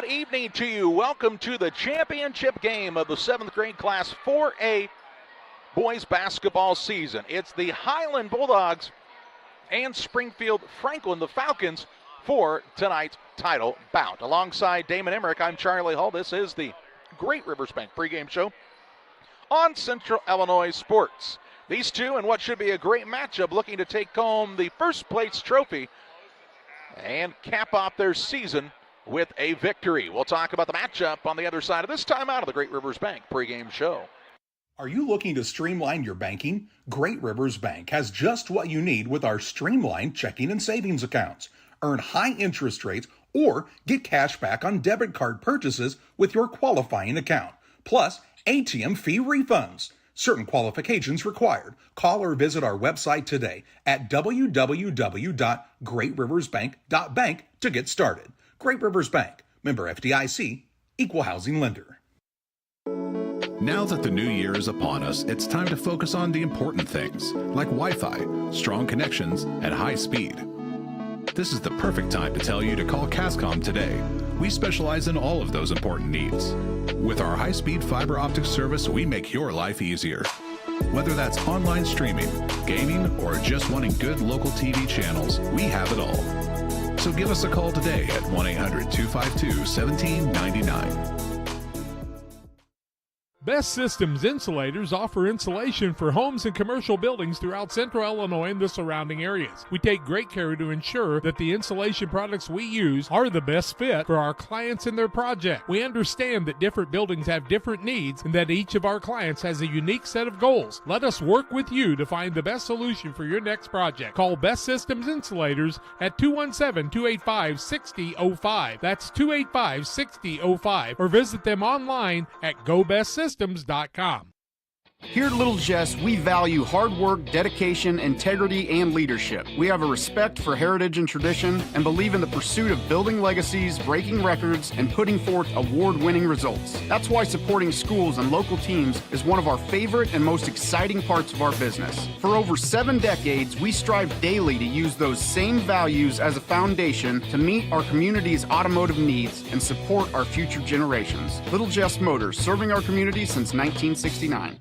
good evening to you. Welcome to the championship game of the 7th grade Class 4A boys basketball season. It's the Highland Bulldogs and Springfield Franklin, the Falcons, for tonight's title bout. Alongside Damon Emmerich, I'm Charlie Hull. This is the Great Rivers Bank pregame show on Central Illinois Sports. These two in what should be a great matchup, looking to take home the first place trophy and cap off their season with a victory. We'll talk about the matchup on the other side of this timeout of the Great Rivers Bank pregame show. Are you looking to streamline your banking? Great Rivers Bank has just what you need with our streamlined checking and savings accounts. Earn high interest rates or get cash back on debit card purchases with your qualifying account. Plus, ATM fee refunds. Certain qualifications required. Call or visit our website today at www.greatriversbank.bank to get started. Great Rivers Bank, member FDIC, equal housing lender. Now that the new year is upon us, it's time to focus on the important things, like Wi-Fi, strong connections, and high speed. This is the perfect time to tell you to call Cascom today. We specialize in all of those important needs. With our high-speed fiber optic service, we make your life easier. Whether that's online streaming, gaming, or just wanting good local TV channels, we have it all. So give us a call today at 1-800-252-1799. Best Systems Insulators offer insulation for homes and commercial buildings throughout Central Illinois and the surrounding areas. We take great care to ensure that the insulation products we use are the best fit for our clients and their project. We understand that different buildings have different needs and that each of our clients has a unique set of goals. Let us work with you to find the best solution for your next project. Call Best Systems Insulators at 217-285-6005. That's 285-6005. Or visit them online at GoBestSystems.com. Here at Little Jess, we value hard work, dedication, integrity, and leadership. We have a respect for heritage and tradition and believe in the pursuit of building legacies, breaking records, and putting forth award-winning results. That's why supporting schools and local teams is one of our favorite and most exciting parts of our business. For over 7 decades, we strive daily to use those same values as a foundation to meet our community's automotive needs and support our future generations. Little Jess Motors, serving our community since 1969.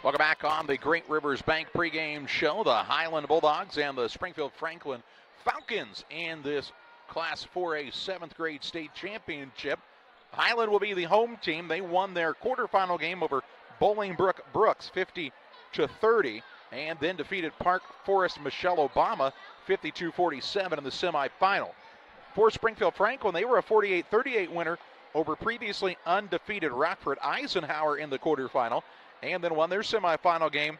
Welcome back on the Great Rivers Bank pregame show. The Highland Bulldogs and the Springfield Franklin Falcons in this Class 4A 7th grade state championship. Highland will be the home team. They won their quarterfinal game over Bolingbrook Brooks 50-30 and then defeated Park Forest Michelle Obama 52-47 in the semifinal. For Springfield Franklin, they were a 48-38 winner over previously undefeated Rockford Eisenhower in the quarterfinal, and then won their semifinal game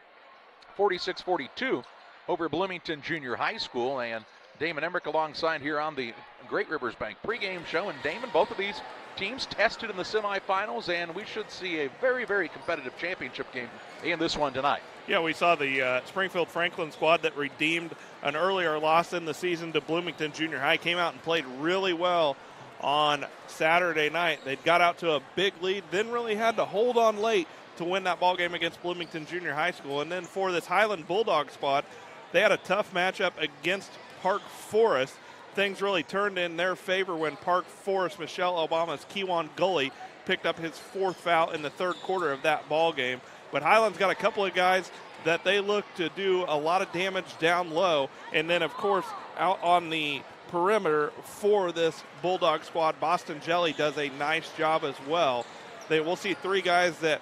46-42 over Bloomington Junior High School. And Damon Emmerich alongside here on the Great Rivers Bank pregame show. And Damon, both of these teams tested in the semifinals, and we should see a very, very competitive championship game in this one tonight. Yeah, we saw the Springfield Franklin squad that redeemed an earlier loss in the season to Bloomington Junior High came out and played really well on Saturday night. They got out to a big lead, then really had to hold on late to win that ball game against Bloomington Junior High School. And then for this Highland Bulldog squad, they had a tough matchup against Park Forest. Things really turned in their favor when Park Forest Michelle Obama's Kewan Gully picked up his 4th foul in the 3rd quarter of that ball game. But Highland's got a couple of guys that they look to do a lot of damage down low. And then, of course, out on the perimeter for this Bulldog squad, Boston Jelly does a nice job as well. We'll see 3 guys that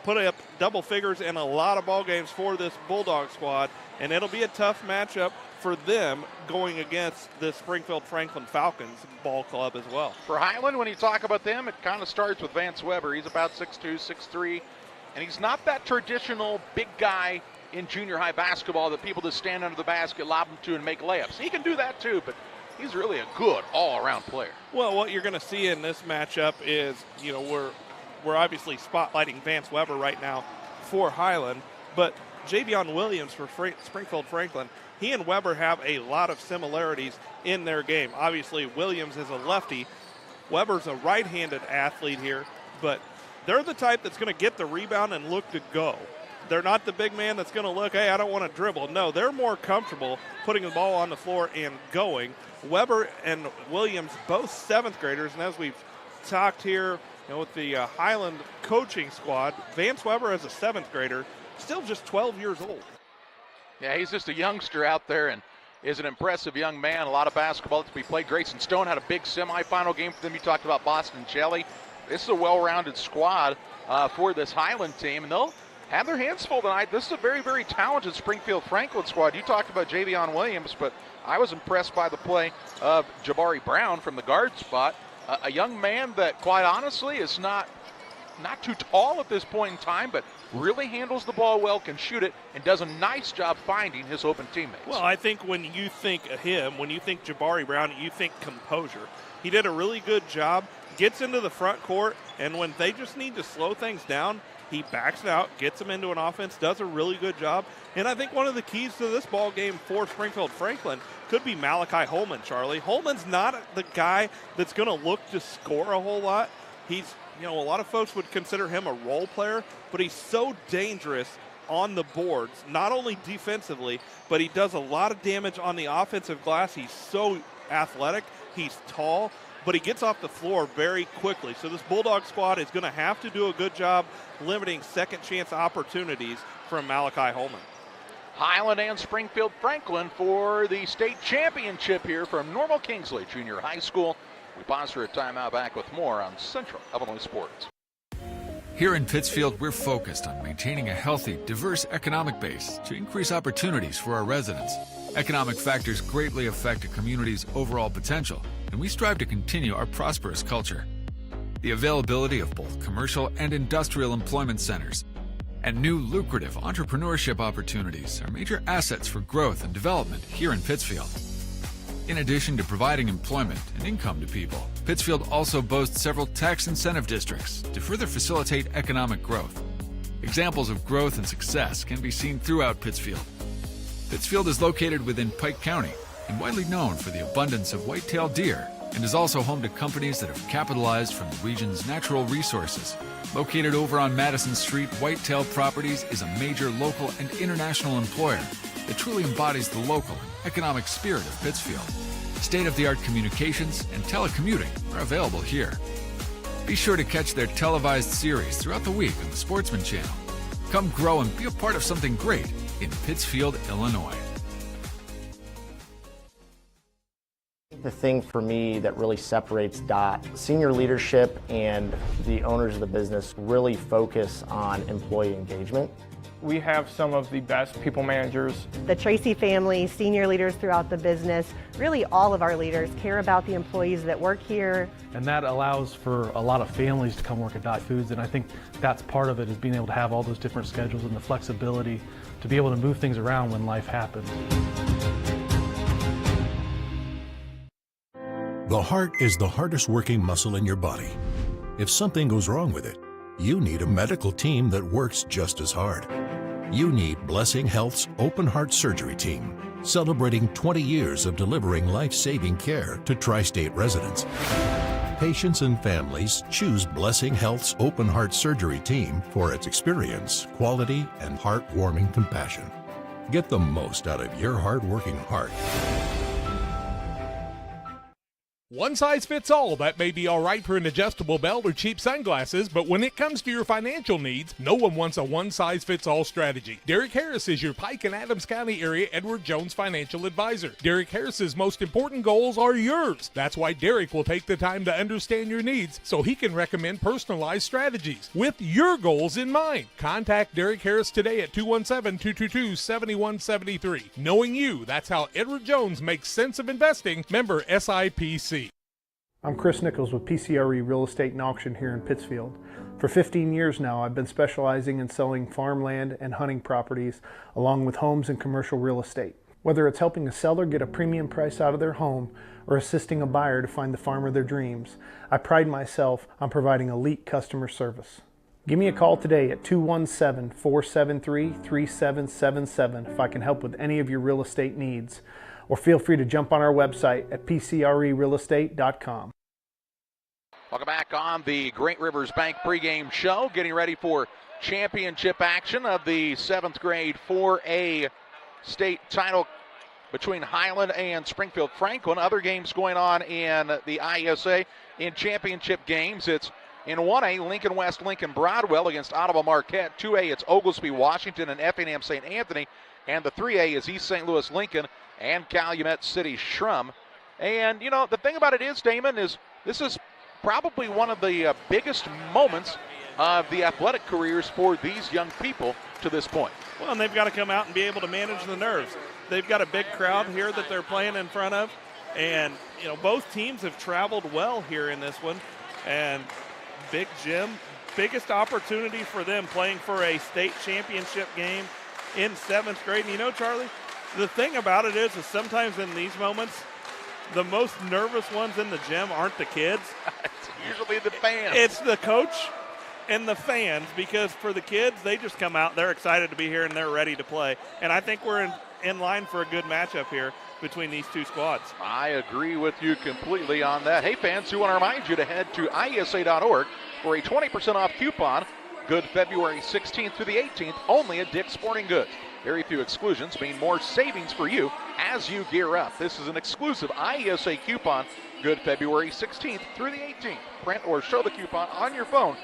put up double figures in a lot of ball games for this Bulldog squad, and it'll be a tough matchup for them going against the Springfield Franklin Falcons ball club as well. For Highland, when you talk about them, it kind of starts with Vance Weber. He's about 6'2", 6'3", and he's not that traditional big guy in junior high basketball that people just stand under the basket, lob them to, and make layups. He can do that too, but he's really a good all-around player. Well, what you're going to see in this matchup is, we're obviously spotlighting Vance Weber right now for Highland, but Javion Williams for Springfield Franklin, he and Weber have a lot of similarities in their game. Obviously, Williams is a lefty. Weber's a right-handed athlete here, but they're the type that's going to get the rebound and look to go. They're not the big man that's going to look, hey, I don't want to dribble. No, they're more comfortable putting the ball on the floor and going. Weber and Williams, both 7th graders, and as we've talked here, with the Highland coaching squad, Vance Weber as a 7th grader, still just 12 years old. Yeah, he's just a youngster out there and is an impressive young man. A lot of basketball to be played. Grayson Stone had a big semifinal game for them. You talked about Boston Jelly. This is a well-rounded squad for this Highland team, and they'll have their hands full tonight. This is a very, very talented Springfield Franklin squad. You talked about Javion Williams, but I was impressed by the play of Jabari Brown from the guard spot. A young man that, quite honestly, is not too tall at this point in time, but really handles the ball well, can shoot it, and does a nice job finding his open teammates. Well, I think when you think of him, when you think Jabari Brown, you think composure. He did a really good job, gets into the front court, and when they just need to slow things down, he backs it out, gets them into an offense, does a really good job. And I think one of the keys to this ball game for Springfield Franklin could be Malachi Holman, Charlie. Holman's not the guy that's going to look to score a whole lot. He's, a lot of folks would consider him a role player, but he's so dangerous on the boards, not only defensively, but he does a lot of damage on the offensive glass. He's so athletic, he's tall, but he gets off the floor very quickly. So this Bulldog squad is going to have to do a good job limiting second chance opportunities from Malachi Holman. Highland and Springfield Franklin for the state championship here from Normal Kingsley Junior High School. We pause for a timeout, back with more on Central Illinois Sports. Here in Pittsfield, we're focused on maintaining a healthy, diverse economic base to increase opportunities for our residents. Economic factors greatly affect a community's overall potential, and we strive to continue our prosperous culture. The availability of both commercial and industrial employment centers and new lucrative entrepreneurship opportunities are major assets for growth and development here in Pittsfield. In addition to providing employment and income to people, Pittsfield also boasts several tax incentive districts to further facilitate economic growth. Examples of growth and success can be seen throughout Pittsfield. Pittsfield is located within Pike County and widely known for the abundance of white-tailed deer, and is also home to companies that have capitalized from the region's natural resources. Located over on Madison Street, Whitetail Properties is a major local and international employer that truly embodies the local and economic spirit of Pittsfield. State-of-the-art communications and telecommuting are available here. Be sure to catch their televised series throughout the week on the Sportsman Channel. Come grow and be a part of something great in Pittsfield, Illinois. The thing for me that really separates DOT, senior leadership and the owners of the business really focus on employee engagement. We have some of the best people managers. The Tracy family, senior leaders throughout the business, really all of our leaders care about the employees that work here. And that allows for a lot of families to come work at Dot Foods, and I think that's part of it, is being able to have all those different schedules and the flexibility to be able to move things around when life happens. The heart is the hardest working muscle in your body. If something goes wrong with it, you need a medical team that works just as hard. You need Blessing Health's Open Heart Surgery Team, celebrating 20 years of delivering life-saving care to tri-state residents. Patients and families choose Blessing Health's Open Heart Surgery Team for its experience, quality, and heartwarming compassion. Get the most out of your hard-working heart. One size fits all. That may be all right for an adjustable belt or cheap sunglasses, but when it comes to your financial needs, no one wants a one-size-fits-all strategy. Derek Harris is your Pike and Adams County area Edward Jones financial advisor. Derek Harris's most important goals are yours. That's why Derek will take the time to understand your needs so he can recommend personalized strategies with your goals in mind. Contact Derek Harris today at 217-222-7173. Knowing you, that's how Edward Jones makes sense of investing. Member SIPC. I'm Chris Nichols with PCRE Real Estate and Auction here in Pittsfield. For 15 years now, I've been specializing in selling farmland and hunting properties along with homes and commercial real estate. Whether it's helping a seller get a premium price out of their home or assisting a buyer to find the farm of their dreams, I pride myself on providing elite customer service. Give me a call today at 217-473-3777 if I can help with any of your real estate needs, or feel free to jump on our website at pcrerealestate.com. Welcome back on the Great Rivers Bank pregame show. Getting ready for championship action of the 7th grade 4A state title between Highland and Springfield Franklin. Other games going on in the IESA in championship games. It's in 1A, Lincoln West, Lincoln Broadwell against Ottawa Marquette. 2A, it's Oglesby, Washington, and Effingham St. Anthony. And the 3A is East St. Louis, Lincoln, and Calumet City, Shrum. And, you know, the thing about it is, Damon, is this is probably one of the biggest moments of the athletic careers for these young people to this point. Well, and they've got to come out and be able to manage the nerves. They've got a big crowd here that they're playing in front of. And, you know, both teams have traveled well here in this one. And Big Jim, biggest opportunity for them playing for a state championship game in 7th grade. And you know, Charlie, the thing about it is sometimes in these moments, the most nervous ones in the gym aren't the kids. It's usually the fans. It's the coach and the fans, because for the kids, they just come out, they're excited to be here, and they're ready to play. And I think we're in line for a good matchup here between these two squads. I agree with you completely on that. Hey, fans, we want to remind you to head to IESA.org for a 20% off coupon. Good February 16th through the 18th, only at Dick's Sporting Goods. Very few exclusions mean more savings for you as you gear up. This is an exclusive IESA coupon, good February 16th through the 18th. Print or show the coupon on your phone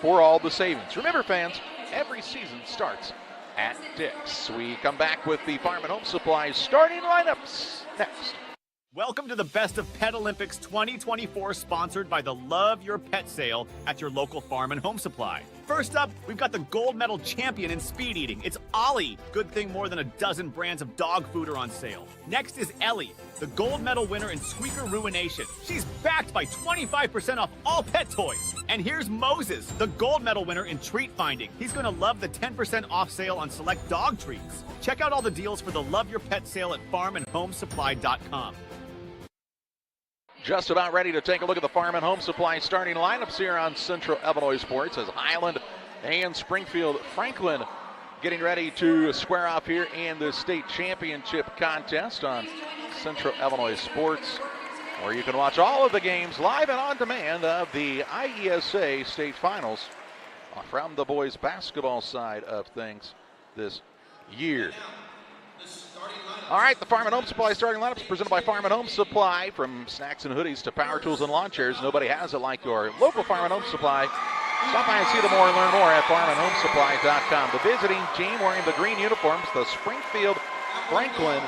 for all the savings. Remember, fans, every season starts at Dick's. We come back with the Farm and Home Supply starting lineups next. Welcome to the Best of Pet Olympics 2024, sponsored by the Love Your Pet sale at your local Farm and Home Supply. First up, we've got the gold medal champion in speed eating. It's Ollie. Good thing more than a dozen brands of dog food are on sale. Next is Ellie, the gold medal winner in squeaker ruination. She's backed by 25% off all pet toys. And here's Moses, the gold medal winner in treat finding. He's going to love the 10% off sale on select dog treats. Check out all the deals for the Love Your Pet sale at farmandhomesupply.com. Just about ready to take a look at the Farm and Home Supply starting lineups here on Central Illinois Sports as Highland and Springfield Franklin getting ready to square off here in the state championship contest on Central Illinois Sports, where you can watch all of the games live and on demand of the IESA state finals from the boys basketball side of things this year. All right, the Farm and Home Supply starting lineups presented by Farm and Home Supply. From snacks and hoodies to power tools and lawn chairs, nobody has it like your local Farm and Home Supply. Stop by and see them more and learn more at farmandhomesupply.com. The visiting team wearing the green uniforms, the Springfield Franklin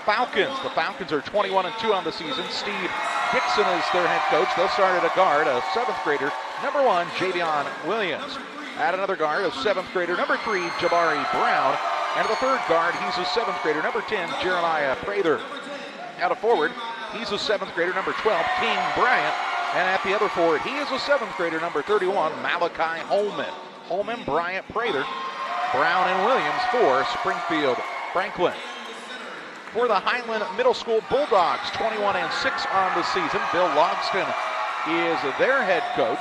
Falcons. The Falcons are 21-2 on the season. Steve Dixon is their head coach. They'll start at a guard, a 7th grader, number 1, Javion Williams. At another guard, a 7th grader, number 3, Jabari Brown. And the third guard, he's a 7th grader, number 10, Jeremiah Prather. At a forward, he's a 7th grader, number 12, King Bryant. And at the other forward, he is a 7th grader, number 31, Malachi Holman. Holman, Bryant, Prather, Brown, and Williams for Springfield Franklin. For the Highland Middle School Bulldogs, 21-6 on the season. Bill Logston is their head coach.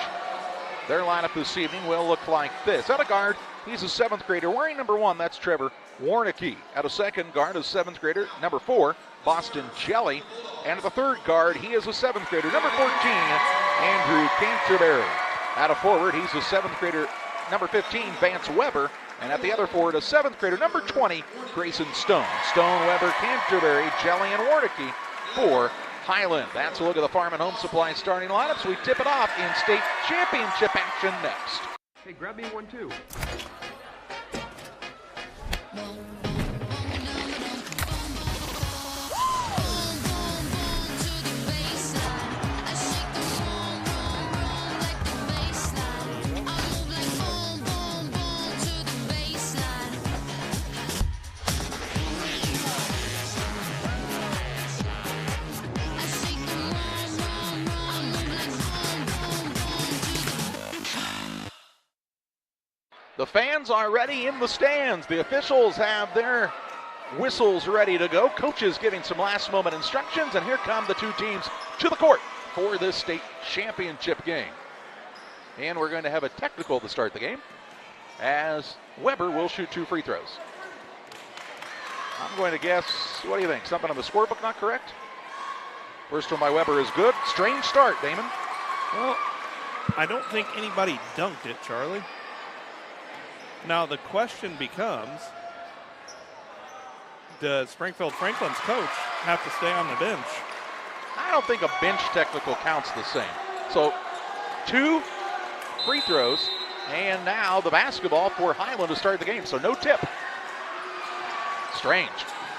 Their lineup this evening will look like this. At a guard, he's a 7th grader wearing number 1. That's Trevor Warnicki. At a second guard, a 7th grader, number 4, Boston Jelly. And at the third guard, he is a 7th grader, number 14, Andrew Canterbury. At a forward, he's a 7th grader, number 15, Vance Weber. And at the other forward, a 7th grader, number 20, Grayson Stone. Stone, Weber, Canterbury, Jelly, and Warnicki for Highland. That's a look at the Farm and Home Supply starting lineups. We tip it off in state championship action next. Hey, grab me one too. The fans are ready in the stands. The officials have their whistles ready to go. Coaches giving some last moment instructions, and here come the two teams to the court for this state championship game. And we're going to have a technical to start the game, as Weber will shoot 2 free throws. I'm going to guess, what do you think? Something on the scorebook not correct? First one by Weber is good. Strange start, Damon. Well, I don't think anybody dunked it, Charlie. Now the question becomes, does Springfield Franklin's coach have to stay on the bench? I don't think a bench technical counts the same. So 2 free throws, and now the basketball for Highland to start the game. So no tip. Strange.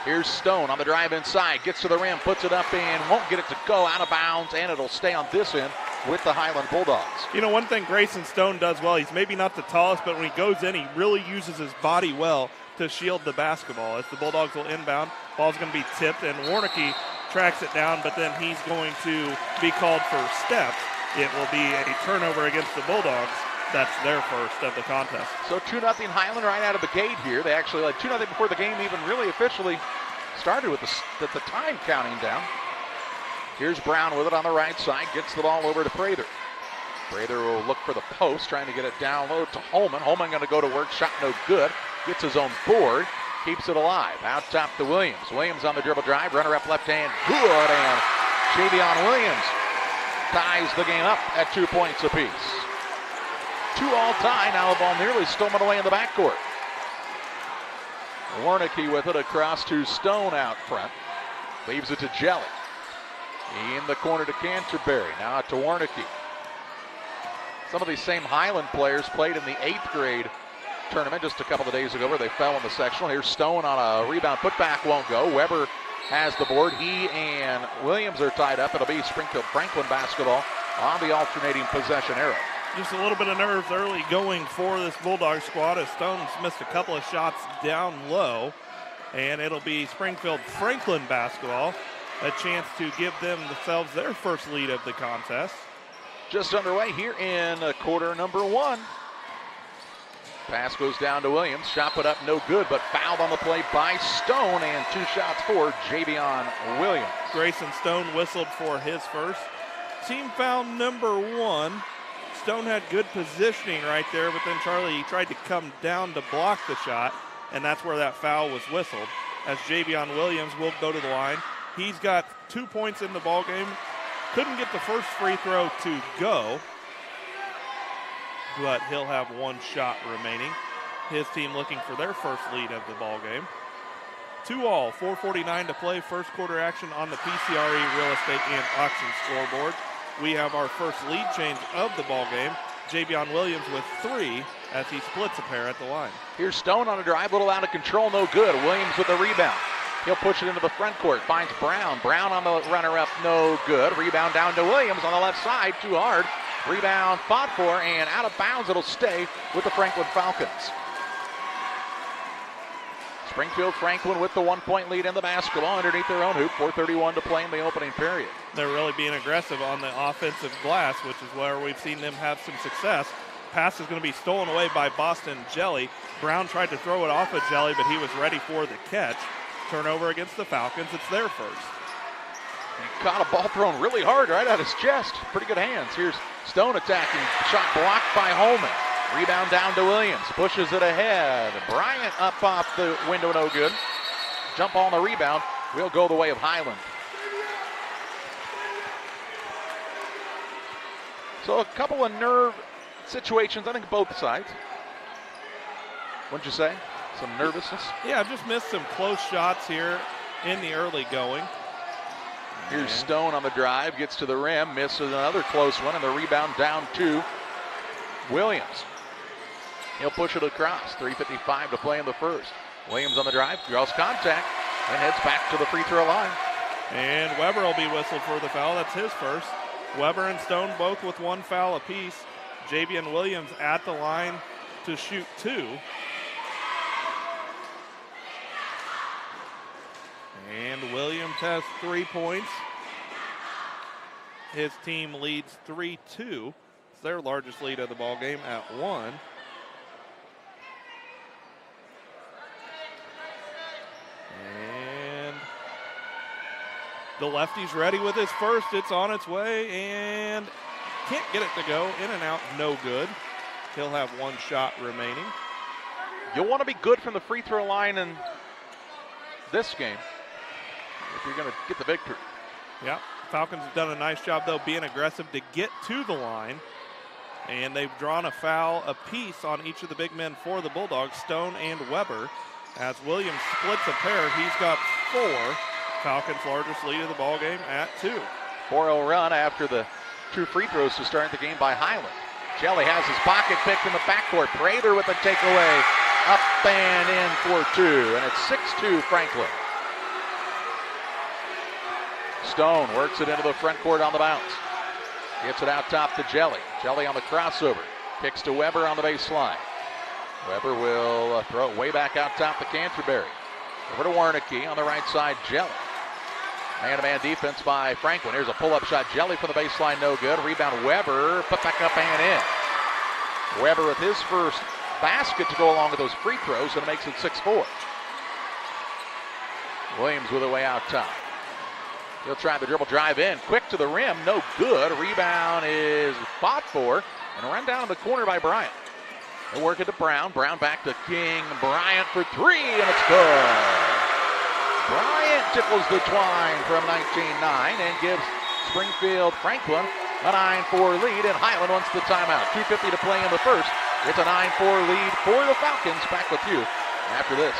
Here's Stone on the drive inside, gets to the rim, puts it up in, won't get it to go, out of bounds, and it'll stay on this end with the Highland Bulldogs. You know, one thing Grayson Stone does well, he's maybe not the tallest, but when he goes in, he really uses his body well to shield the basketball. As the Bulldogs will inbound, ball's going to be tipped, and Warnicki tracks it down, but then he's going to be called for steps. It will be a turnover against the Bulldogs. That's their first of the contest. So 2-0 Highland right out of the gate here. They actually led 2-0 before the game even really officially started with the time counting down. Here's Brown with it on the right side, gets the ball over to Prather. Prather will look for the post, trying to get it down low to Holman. Holman going to go to work, shot no good. Gets his own board, keeps it alive. Out top to Williams. Williams on the dribble drive, runner up left hand, good, and Javion Williams ties the game up at 2 points apiece. 2-all tie, now the ball nearly stolen away in the backcourt. Warnicki with it across to Stone out front. Leaves it to Jelly. In the corner to Canterbury, now out to Warnicki. Some of these same Highland players played in the 8th grade tournament just a couple of days ago where they fell in the sectional. Here's Stone on a rebound, putback won't go. Weber has the board. He and Williams are tied up. It'll be Springfield Franklin basketball on the alternating possession arrow. Just a little bit of nerves early going for this Bulldog squad as Stone's missed a couple of shots down low. And it'll be Springfield Franklin basketball, a chance to give themselves their first lead of the contest. Just underway here in quarter number 1. Pass goes down to Williams. Shot put up no good, but fouled on the play by Stone, and 2 shots for Javion Williams. Grayson Stone whistled for his first. Team foul number 1. Stone had good positioning right there, but then Charlie tried to come down to block the shot, and that's where that foul was whistled. As Javion Williams will go to the line. He's got 2 points in the ball game. Couldn't get the first free throw to go, but he'll have 1 shot remaining. His team looking for their first lead of the ball game. 2-all, 4:49 to play. First quarter action on the PCRE Real Estate and Auction scoreboard. We have our first lead change of the ball game. Javion Williams with 3 as he splits a pair at the line. Here's Stone on a drive, little out of control, no good. Williams with the rebound. He'll push it into the front court, finds Brown. Brown on the runner-up, no good. Rebound down to Williams on the left side, too hard. Rebound fought for, and out of bounds. It'll stay with the Franklin Falcons. Springfield Franklin with the 1-point lead in the basketball underneath their own hoop. 4:31 to play in the opening period. They're really being aggressive on the offensive glass, which is where we've seen them have some success. Pass is going to be stolen away by Boston Jelly. Brown tried to throw it off of Jelly, but he was ready for the catch. Turnover against the Falcons. It's their first. He caught a ball thrown really hard right at his chest. Pretty good hands. Here's Stone attacking. Shot blocked by Holman. Rebound down to Williams. Pushes it ahead. Bryant up off the window, no good. Jump ball on the rebound. Will go the way of Highland. So a couple of nerve situations, I think both sides. What'd you say? Some nervousness? Yeah, I've just missed some close shots here in the early going. Here's Stone on the drive, gets to the rim, misses another close one, and the rebound down to Williams. He'll push it across. 3:55 to play in the first. Williams on the drive, draws contact, and heads back to the free throw line. And Weber will be whistled for the foul. That's his first. Weber and Stone both with 1 foul apiece. Javion Williams at the line to shoot 2. And Williams has 3 points. His team leads 3-2. It's their largest lead of the ball game at 1. And the lefty's ready with his first. It's on its way and can't get it to go. In and out, no good. He'll have 1 shot remaining. You'll want to be good from the free throw line in this game if you're going to get the victory. Yeah, Falcons have done a nice job, though, being aggressive to get to the line. And they've drawn a foul apiece on each of the big men for the Bulldogs, Stone and Weber. As Williams splits a pair, he's got 4. Falcons' largest lead of the ball game at 2. 4-0 run after the 2 free throws to start the game by Highland. Jelly has his pocket picked in the backcourt. Prather with the takeaway. Up and in for 2, and it's 6-2 Franklin. Stone works it into the front court on the bounce. Gets it out top to Jelly. Jelly on the crossover. Kicks to Weber on the baseline. Weber will throw it way back out top to Canterbury. Over to Warnicki on the right side, Jelly. Man-to-man defense by Franklin. Here's a pull-up shot. Jelly from the baseline, no good. Rebound Weber, put back up and in. Weber with his first basket to go along with those free throws, and it makes it 6-4. Williams with a way out top. He'll try the dribble drive in. Quick to the rim, no good. Rebound is fought for and run down in the corner by Bryant. They work it to Brown. Brown back to King. Bryant for 3, and it's good. Bryant tickles the twine from 19-9 and gives Springfield Franklin a 9-4 lead, and Highland wants the timeout. 2:50 to play in the first. It's a 9-4 lead for the Falcons. Back with you after this.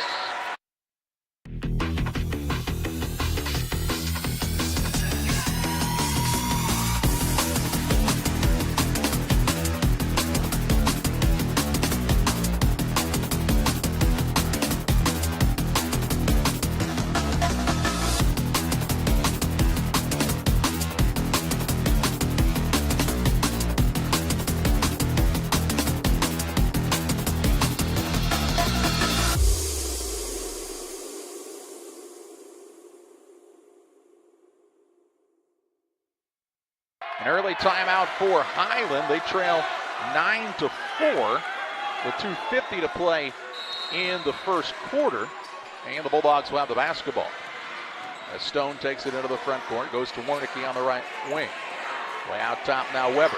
An early timeout for Highland. They trail 9-4 with 2:50 to play in the first quarter. And the Bulldogs will have the basketball. As Stone takes it into the front court, goes to Warnicki on the right wing. Way out top now Weber.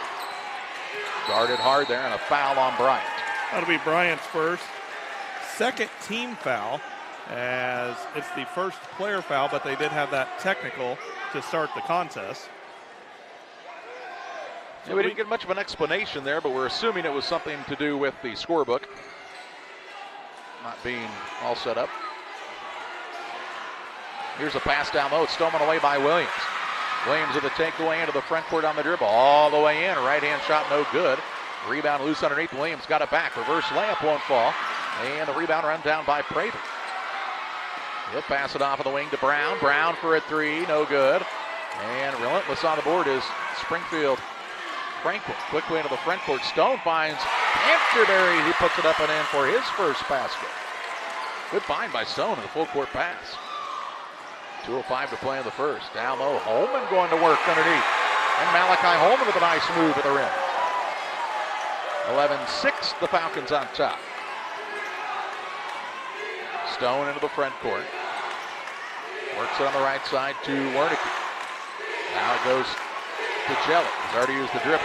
Guarded hard there, and a foul on Bryant. That'll be Bryant's first. Second team foul, as it's the first player foul, but they did have that technical to start the contest. Yeah, we didn't get much of an explanation there, but we're assuming it was something to do with the scorebook not being all set up. Here's a pass down low. It's stolen away by Williams. Williams with a takeaway into the front court on the dribble. All the way in. Right-hand shot, no good. Rebound loose underneath. Williams got it back. Reverse layup won't fall. And the rebound run down by Prather. He'll pass it off of the wing to Brown. Brown for a 3, no good. And relentless on the board is Springfield Franklin. Quickly into the front court. Stone finds Canterbury. He puts it up and in for his first basket. Good find by Stone in the full court pass. 2:05 to play in the first. Down low, Holman going to work underneath. And Malachi Holman with a nice move at the rim. 11-6, the Falcons on top. Stone into the front court. Works it on the right side to Wernicke. Now it goes to Jelly. He's already used the dribble.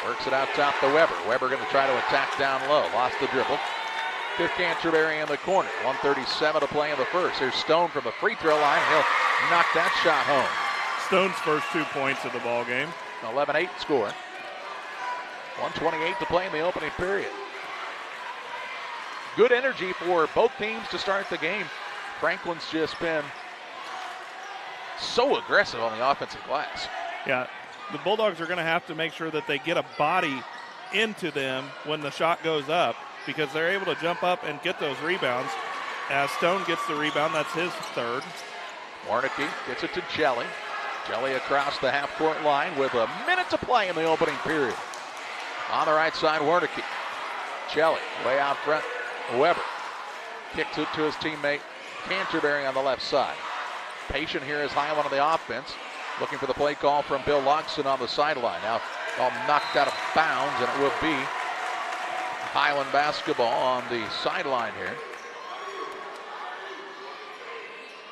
Works it out top to Weber. Weber going to try to attack down low. Lost the dribble. Fifth Canterbury in the corner. 1:37 to play in the first. Here's Stone from the free throw line. He'll knock that shot home. Stone's first 2 points of the ball game. 11-8 score. 1:28 to play in the opening period. Good energy for both teams to start the game. Franklin's just been so aggressive on the offensive glass. Yeah, the Bulldogs are going to have to make sure that they get a body into them when the shot goes up, because they're able to jump up and get those rebounds. As Stone gets the rebound, that's his third. Warnicki gets it to Jelly. Jelly across the half-court line with a minute to play in the opening period. On the right side, Warnicki. Jelly way out front. Weber kicks it to his teammate Canterbury on the left side. Patient here is Highland on the offense. Looking for the play call from Bill Loxton on the sideline. Now, all knocked out of bounds, and it will be Highland basketball on the sideline here.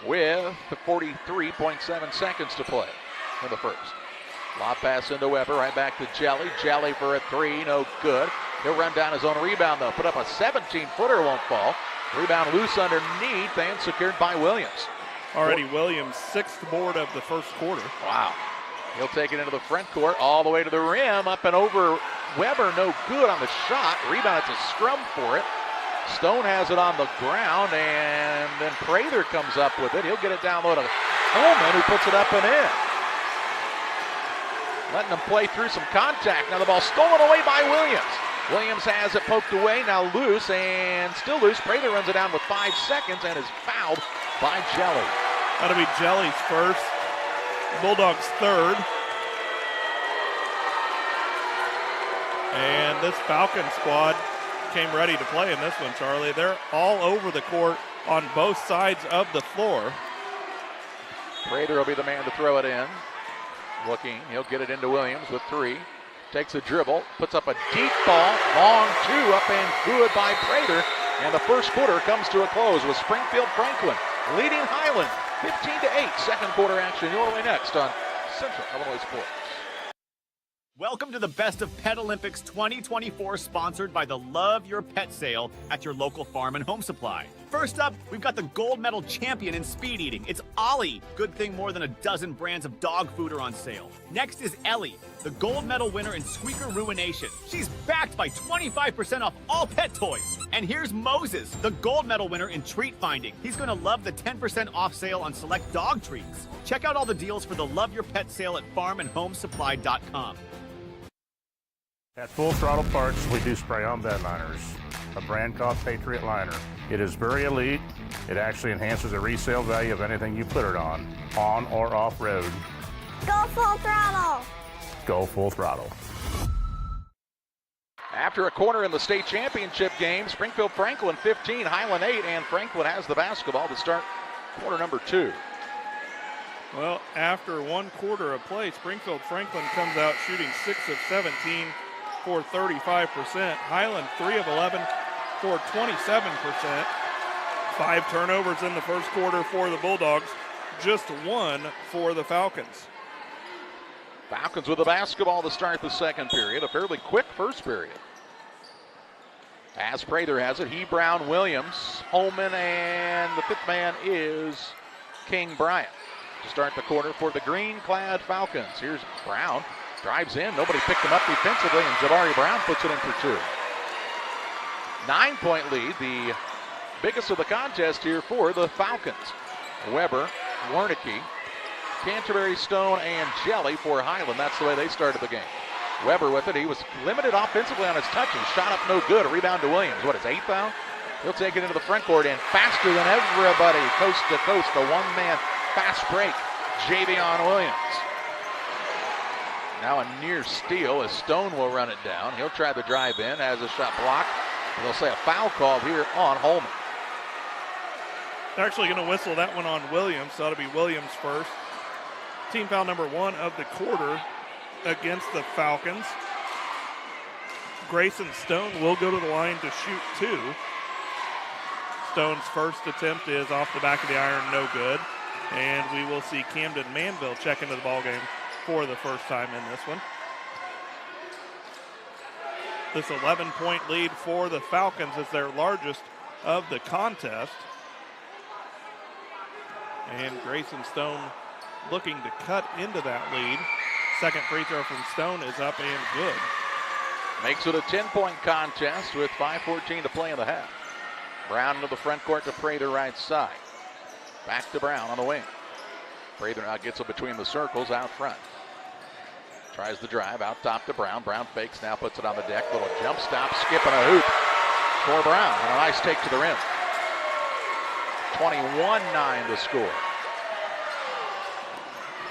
With 43.7 seconds to play in the first. Lob pass into Weber, right back to Jelly. Jelly for a 3, no good. He'll run down his own rebound, though. Put up a 17-footer, won't fall. Rebound loose underneath and secured by Williams. Already Williams' 6th board of the first quarter. Wow. He'll take it into the front court, all the way to the rim, up and over Weber, no good on the shot. Rebound, it's a scrum for it. Stone has it on the ground, and then Prather comes up with it. He'll get it down low to Holman, who puts it up and in. Letting them play through some contact. Now the ball stolen away by Williams. Williams has it poked away, now loose, and still loose. Prather runs it down with 5 seconds and is fouled by Jelly. That'll be Jelly's first. Bulldogs third. And this Falcon squad came ready to play in this one, Charlie. They're all over the court on both sides of the floor. Prather will be the man to throw it in. Looking, he'll get it into Williams with 3. Takes a dribble, puts up a deep ball, long 2, up and good by Prather. And the first quarter comes to a close with Springfield Franklin leading Highland 15-8. Second quarter action your way next on Central Illinois Sports. Welcome to the Best of Pet Olympics 2024, sponsored by the Love Your Pet sale at your local farm and home supply. First up, we've got the gold medal champion in speed eating. It's Ollie. Good thing more than a dozen brands of dog food are on sale. Next is Ellie, the gold medal winner in squeaker ruination. She's backed by 25% off all pet toys. And here's Moses, the gold medal winner in treat finding. He's going to love the 10% off sale on select dog treats. Check out all the deals for the Love Your Pet sale at farmandhomesupply.com. At Full Throttle Parts, we do spray-on bed liners, a brand called Patriot Liner. It is very elite. It actually enhances the resale value of anything you put it on or off-road. Go Full Throttle! Go Full Throttle. After a quarter in the state championship game, Springfield Franklin 15, Highland 8, and Franklin has the basketball to start quarter number 2. Well, after one quarter of play, Springfield Franklin comes out shooting 6 of 17 for 35%. Highland 3 of 11 for 27%. 5 turnovers in the first quarter for the Bulldogs, just 1 for the Falcons. Falcons with the basketball to start the second period. A fairly quick first period. As Prather has it, he, Brown, Williams, Holman, and the fifth man is King Bryant. To start the quarter for the green-clad Falcons. Here's Brown, drives in, nobody picked him up defensively, and Jabari Brown puts it in for 2. 9-point lead, the biggest of the contest here for the Falcons. Weber, Wernicke, Canterbury, Stone, and Jelly for Highland. That's the way they started the game. Weber with it. He was limited offensively on his touches. Shot up no good. A rebound to Williams. What is 8th foul? He'll take it into the front court, and faster than everybody, coast to coast, the one-man fast break, Javion Williams. Now a near steal as Stone will run it down. He'll try the drive in, has a shot blocked. They'll say a foul call here on Holman. They're actually going to whistle that one on Williams, so it'll be Williams first. Team foul number 1 of the quarter against the Falcons. Grayson Stone will go to the line to shoot 2. Stone's first attempt is off the back of the iron, no good. And we will see Camden Manville check into the ballgame for the first time in this one. This 11-point lead for the Falcons is their largest of the contest. And Grayson Stone looking to cut into that lead. Second free throw from Stone is up and good. Makes it a 10-point contest with 5:14 to play in the half. Brown into the front court to Prather right side. Back to Brown on the wing. Prather now gets it between the circles out front. Tries the drive out top to Brown. Brown fakes, now puts it on the deck. Little jump stop, skip and a hoop for Brown. And a nice take to the rim. 21-9 to score.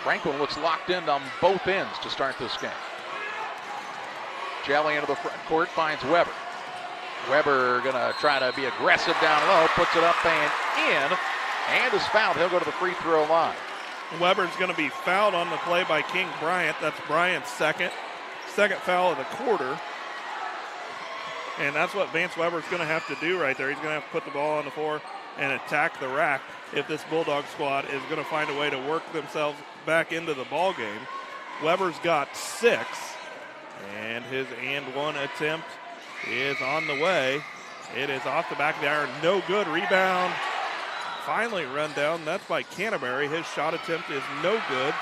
Franklin looks locked in on both ends to start this game. Jelly into the front court, finds Weber. Weber gonna try to be aggressive down low, puts it up and in, and is fouled. He'll go to the free throw line. Weber's gonna be fouled on the play by King Bryant. That's Bryant's second foul of the quarter. And that's what Vance Weber's gonna have to do right there. He's gonna have to put the ball on the floor and attack the rack if this Bulldog squad is gonna find a way to work themselves back into the ball game. Weber's got 6, and his and one attempt is on the way. It is off the back of the iron, no good. Rebound finally run down. That's by Canterbury. His shot attempt is no good.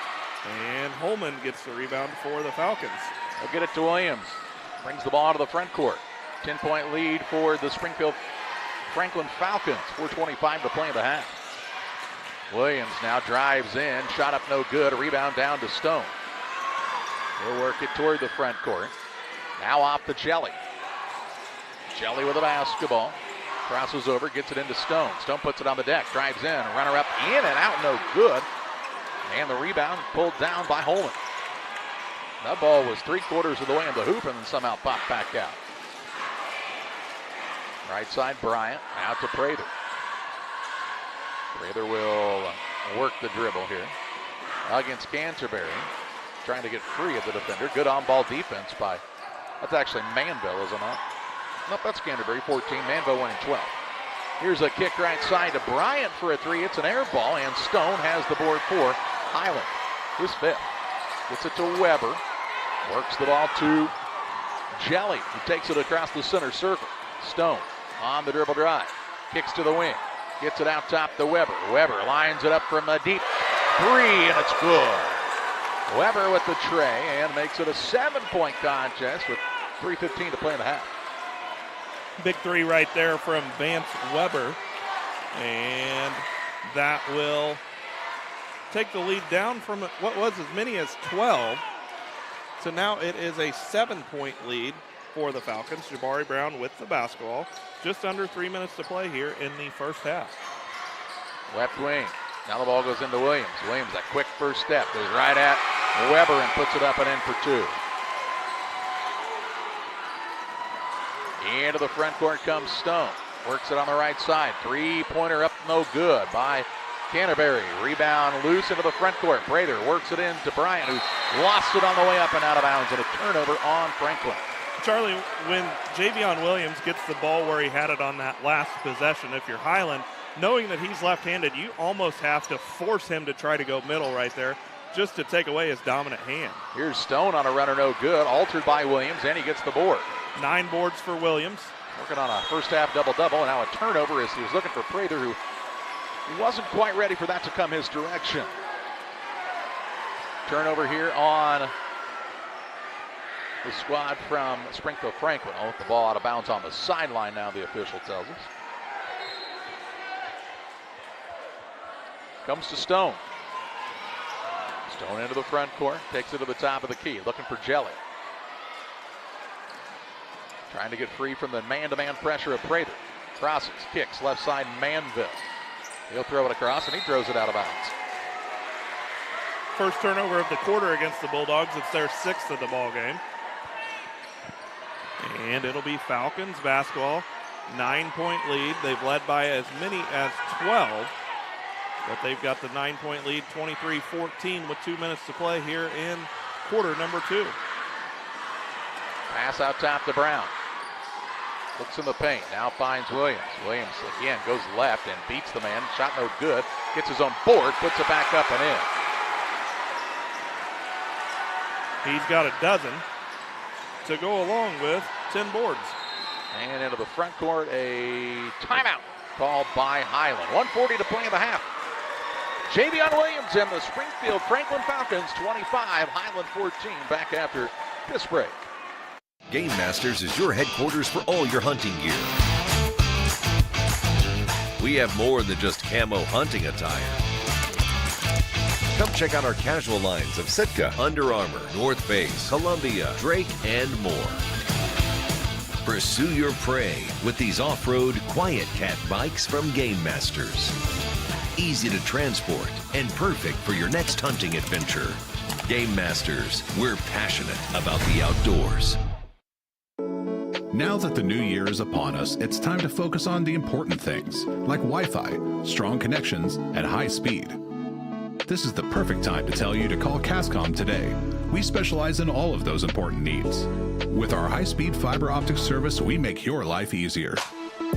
And Holman gets the rebound for the Falcons. They'll get it to Williams. Brings the ball to the front court. 10-point lead for the Springfield Franklin Falcons. 4:25 to play in the half. Williams now drives in. Shot up no good. A rebound down to Stone. He'll work it toward the front court. Now off to Jelly. Jelly with the basketball. Crosses over, gets it into Stone. Stone puts it on the deck, drives in. Runner up in and out, no good. And the rebound pulled down by Holman. That ball was 3/4 of the way in the hoop and then somehow popped back out. Right side, Bryant. Out to Prather. Prather will work the dribble here against Canterbury. Trying to get free of the defender. Good on-ball defense by, that's actually Manville, isn't it? Nope, that's Canterbury, 14. Manville winning 12. Here's a kick right side to Bryant for a three. It's an air ball, and Stone has the board for Highland. His fifth. Gets it to Weber. Works the ball to Jelly, who takes it across the center circle. Stone on the dribble drive. Kicks to the wing. Gets it out top to Weber. Weber lines it up from a deep three, and it's good. Weber with the tray and makes it a 7-point contest with 3:15 to play in the half. Big three right there from Vance Weber. And that will take the lead down from what was as many as 12. So now it is a 7-point lead for the Falcons. Jabari Brown with the basketball. Just under 3 minutes to play here in the first half. Left wing. Now the ball goes into Williams. Williams, a quick first step. Goes right at Weber and puts it up and in for two. Into the front court comes Stone. Works it on the right side. Three-pointer up no good by Canterbury. Rebound loose into the front court. Prather works it in to Bryant, who lost it on the way up and out of bounds, and a turnover on Franklin. Charlie, when Javion Williams gets the ball where he had it on that last possession, if you're Highland, knowing that he's left-handed, you almost have to force him to try to go middle right there just to take away his dominant hand. Here's Stone on a runner, no good. Altered by Williams, and he gets the board. 9 boards for Williams. Working on a first half double-double, and now a turnover as he was looking for Prather, who he wasn't quite ready for that to come his direction. Turnover here on the squad from Springfield Franklin. Oh, the ball out of bounds on the sideline now, the official tells us. Comes to Stone. Stone into the front court, takes it to the top of the key, looking for Jelly. Trying to get free from the man-to-man pressure of Prather. Crosses, kicks, left side Manville. He'll throw it across, and he throws it out of bounds. First turnover of the quarter against the Bulldogs. It's their 6th of the ball game. And it'll be Falcons basketball. 9-point lead. They've led by as many as 12. But they've got the 9-point lead, 23-14 with 2 minutes to play here in quarter number 2. Pass out top to Brown. Looks in the paint, now finds Williams. Williams again goes left and beats the man. Shot no good. Gets his own board, puts it back up and in. He's got a dozen to go along with 10 boards. And into the front court, a timeout called by Highland. 1:40 to play in the half. Javion Williams and the Springfield Franklin Falcons 25, Highland 14, back after this break. Game Masters is your headquarters for all your hunting gear. We have more than just camo hunting attire. Come check out our casual lines of Sitka, Under Armour, North Face, Columbia, Drake, and more. Pursue your prey with these off-road Quiet Cat bikes from Game Masters. Easy to transport and perfect for your next hunting adventure. Game Masters, we're passionate about the outdoors. Now that the new year is upon us, it's time to focus on the important things, like Wi-Fi, strong connections, and high speed. This is the perfect time to tell you to call Cascom today. We specialize in all of those important needs. With our high-speed fiber optic service, we make your life easier.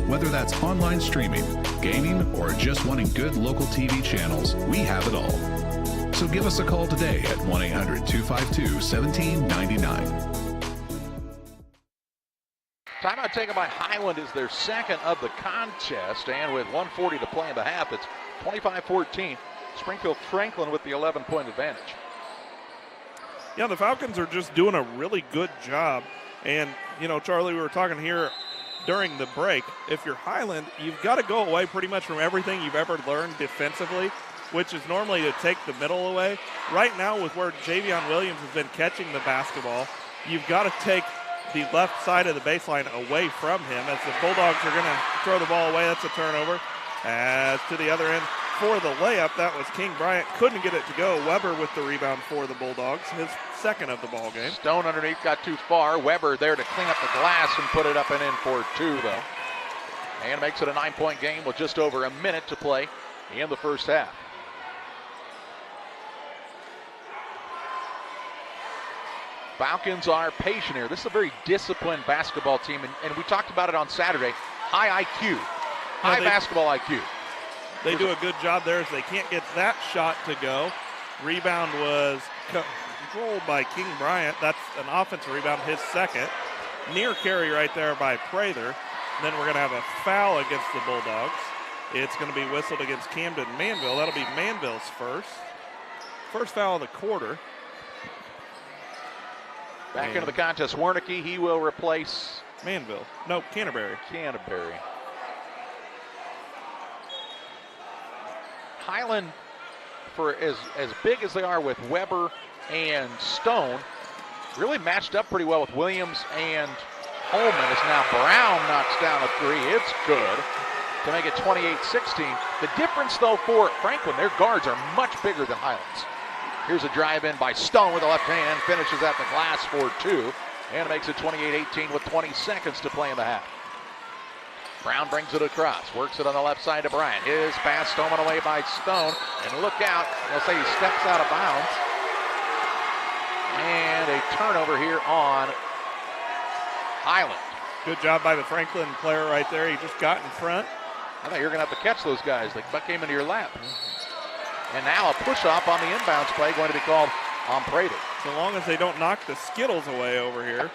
Whether that's online streaming, gaming, or just wanting good local TV channels, we have it all. So give us a call today at 1-800-252-1799. Timeout taken by Highland is their second of the contest, and with 1:40 to play in the half, it's 25-14. Springfield Franklin with the 11-point advantage. Yeah, the Falcons are just doing a really good job. And, you know, Charlie, we were talking here during the break. If you're Highland, you've got to go away pretty much from everything you've ever learned defensively, which is normally to take the middle away. Right now, with where Javion Williams has been catching the basketball, you've got to take the left side of the baseline away from him as the Bulldogs are going to throw the ball away. That's a turnover. As to the other end for the layup, that was King Bryant. Couldn't get it to go. Weber with the rebound for the Bulldogs, his second of the ball game. Stone underneath got too far. Weber there to clean up the glass and put it up and in for 2, though. And makes it a 9-point game with just over a minute to play in the first half. Falcons are patient here. This is a very disciplined basketball team, and we talked about it on Saturday. High IQ, high basketball IQ. They do a good job there as they can't get that shot to go. Rebound was controlled by King Bryant. That's an offensive rebound, his second. Near carry right there by Prather. Then we're going to have a foul against the Bulldogs. It's going to be whistled against Camden Manville. That'll be Manville's first. First foul of the quarter. Back into the contest, Wernicke. He will replace Manville. No, Canterbury. Canterbury. Highland, for as big as they are with Weber and Stone, really matched up pretty well with Williams and Holman. As now Brown knocks down a 3. It's good to make it 28-16. The difference, though, for Franklin, their guards are much bigger than Highland's. Here's a drive in by Stone with the left hand, finishes at the glass for 2, and makes it 28-18 with 20 seconds to play in the half. Brown brings it across, works it on the left side to Bryant. His pass stolen away by Stone, and look out, they'll say he steps out of bounds. And a turnover here on Highland. Good job by the Franklin player right there. He just got in front. I thought you were going to have to catch those guys. They came into your lap. And now a push-off on the inbounds play going to be called on Prather. So long as they don't knock the Skittles away over here.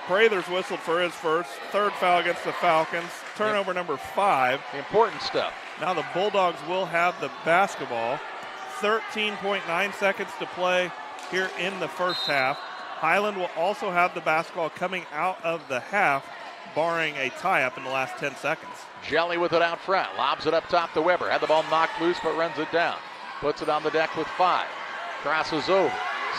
Prather's whistled for his first. Third foul against the Falcons. Turnover number 5. The important stuff. Now the Bulldogs will have the basketball. 13.9 seconds to play here in the first half. Highland will also have the basketball coming out of the half, barring a tie-up in the last 10 seconds. Jelly with it out front. Lobs it up top to Weber. Had the ball knocked loose, but runs it down. Puts it on the deck with 5. Crosses over.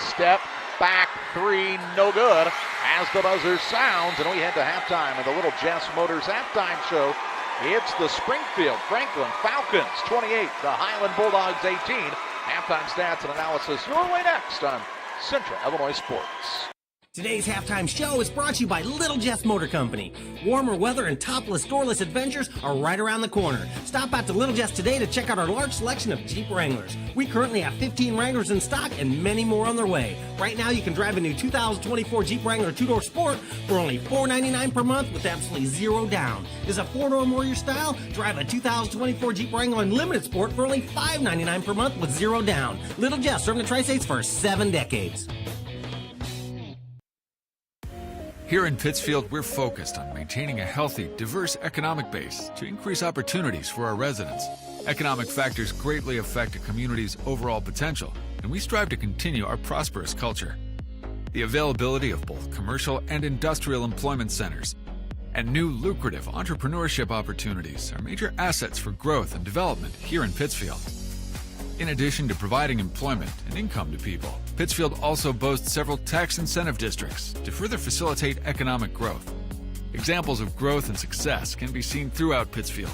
Step back 3, no good. As the buzzer sounds, and we head to halftime of the Little Jess Motors halftime show. It's the Springfield Franklin Falcons 28, the Highland Bulldogs 18. Halftime stats and analysis your way next on Central Illinois Sports. Today's halftime show is brought to you by Little Jess Motor Company. Warmer weather and topless, doorless adventures are right around the corner. Stop out to Little Jess today to check out our large selection of Jeep Wranglers. We currently have 15 Wranglers in stock and many more on their way. Right now, you can drive a new 2024 Jeep Wrangler 2-door Sport for only $499 per month with absolutely zero down. Is a 4-door more your style? Drive a 2024 Jeep Wrangler Unlimited Sport for only $599 per month with zero down. Little Jess, serving the Tri-States for 7 decades. Here in Pittsfield, we're focused on maintaining a healthy, diverse economic base to increase opportunities for our residents. Economic factors greatly affect a community's overall potential, and we strive to continue our prosperous culture. The availability of both commercial and industrial employment centers and new lucrative entrepreneurship opportunities are major assets for growth and development here in Pittsfield. In addition to providing employment and income to people, Pittsfield also boasts several tax incentive districts to further facilitate economic growth. Examples of growth and success can be seen throughout Pittsfield.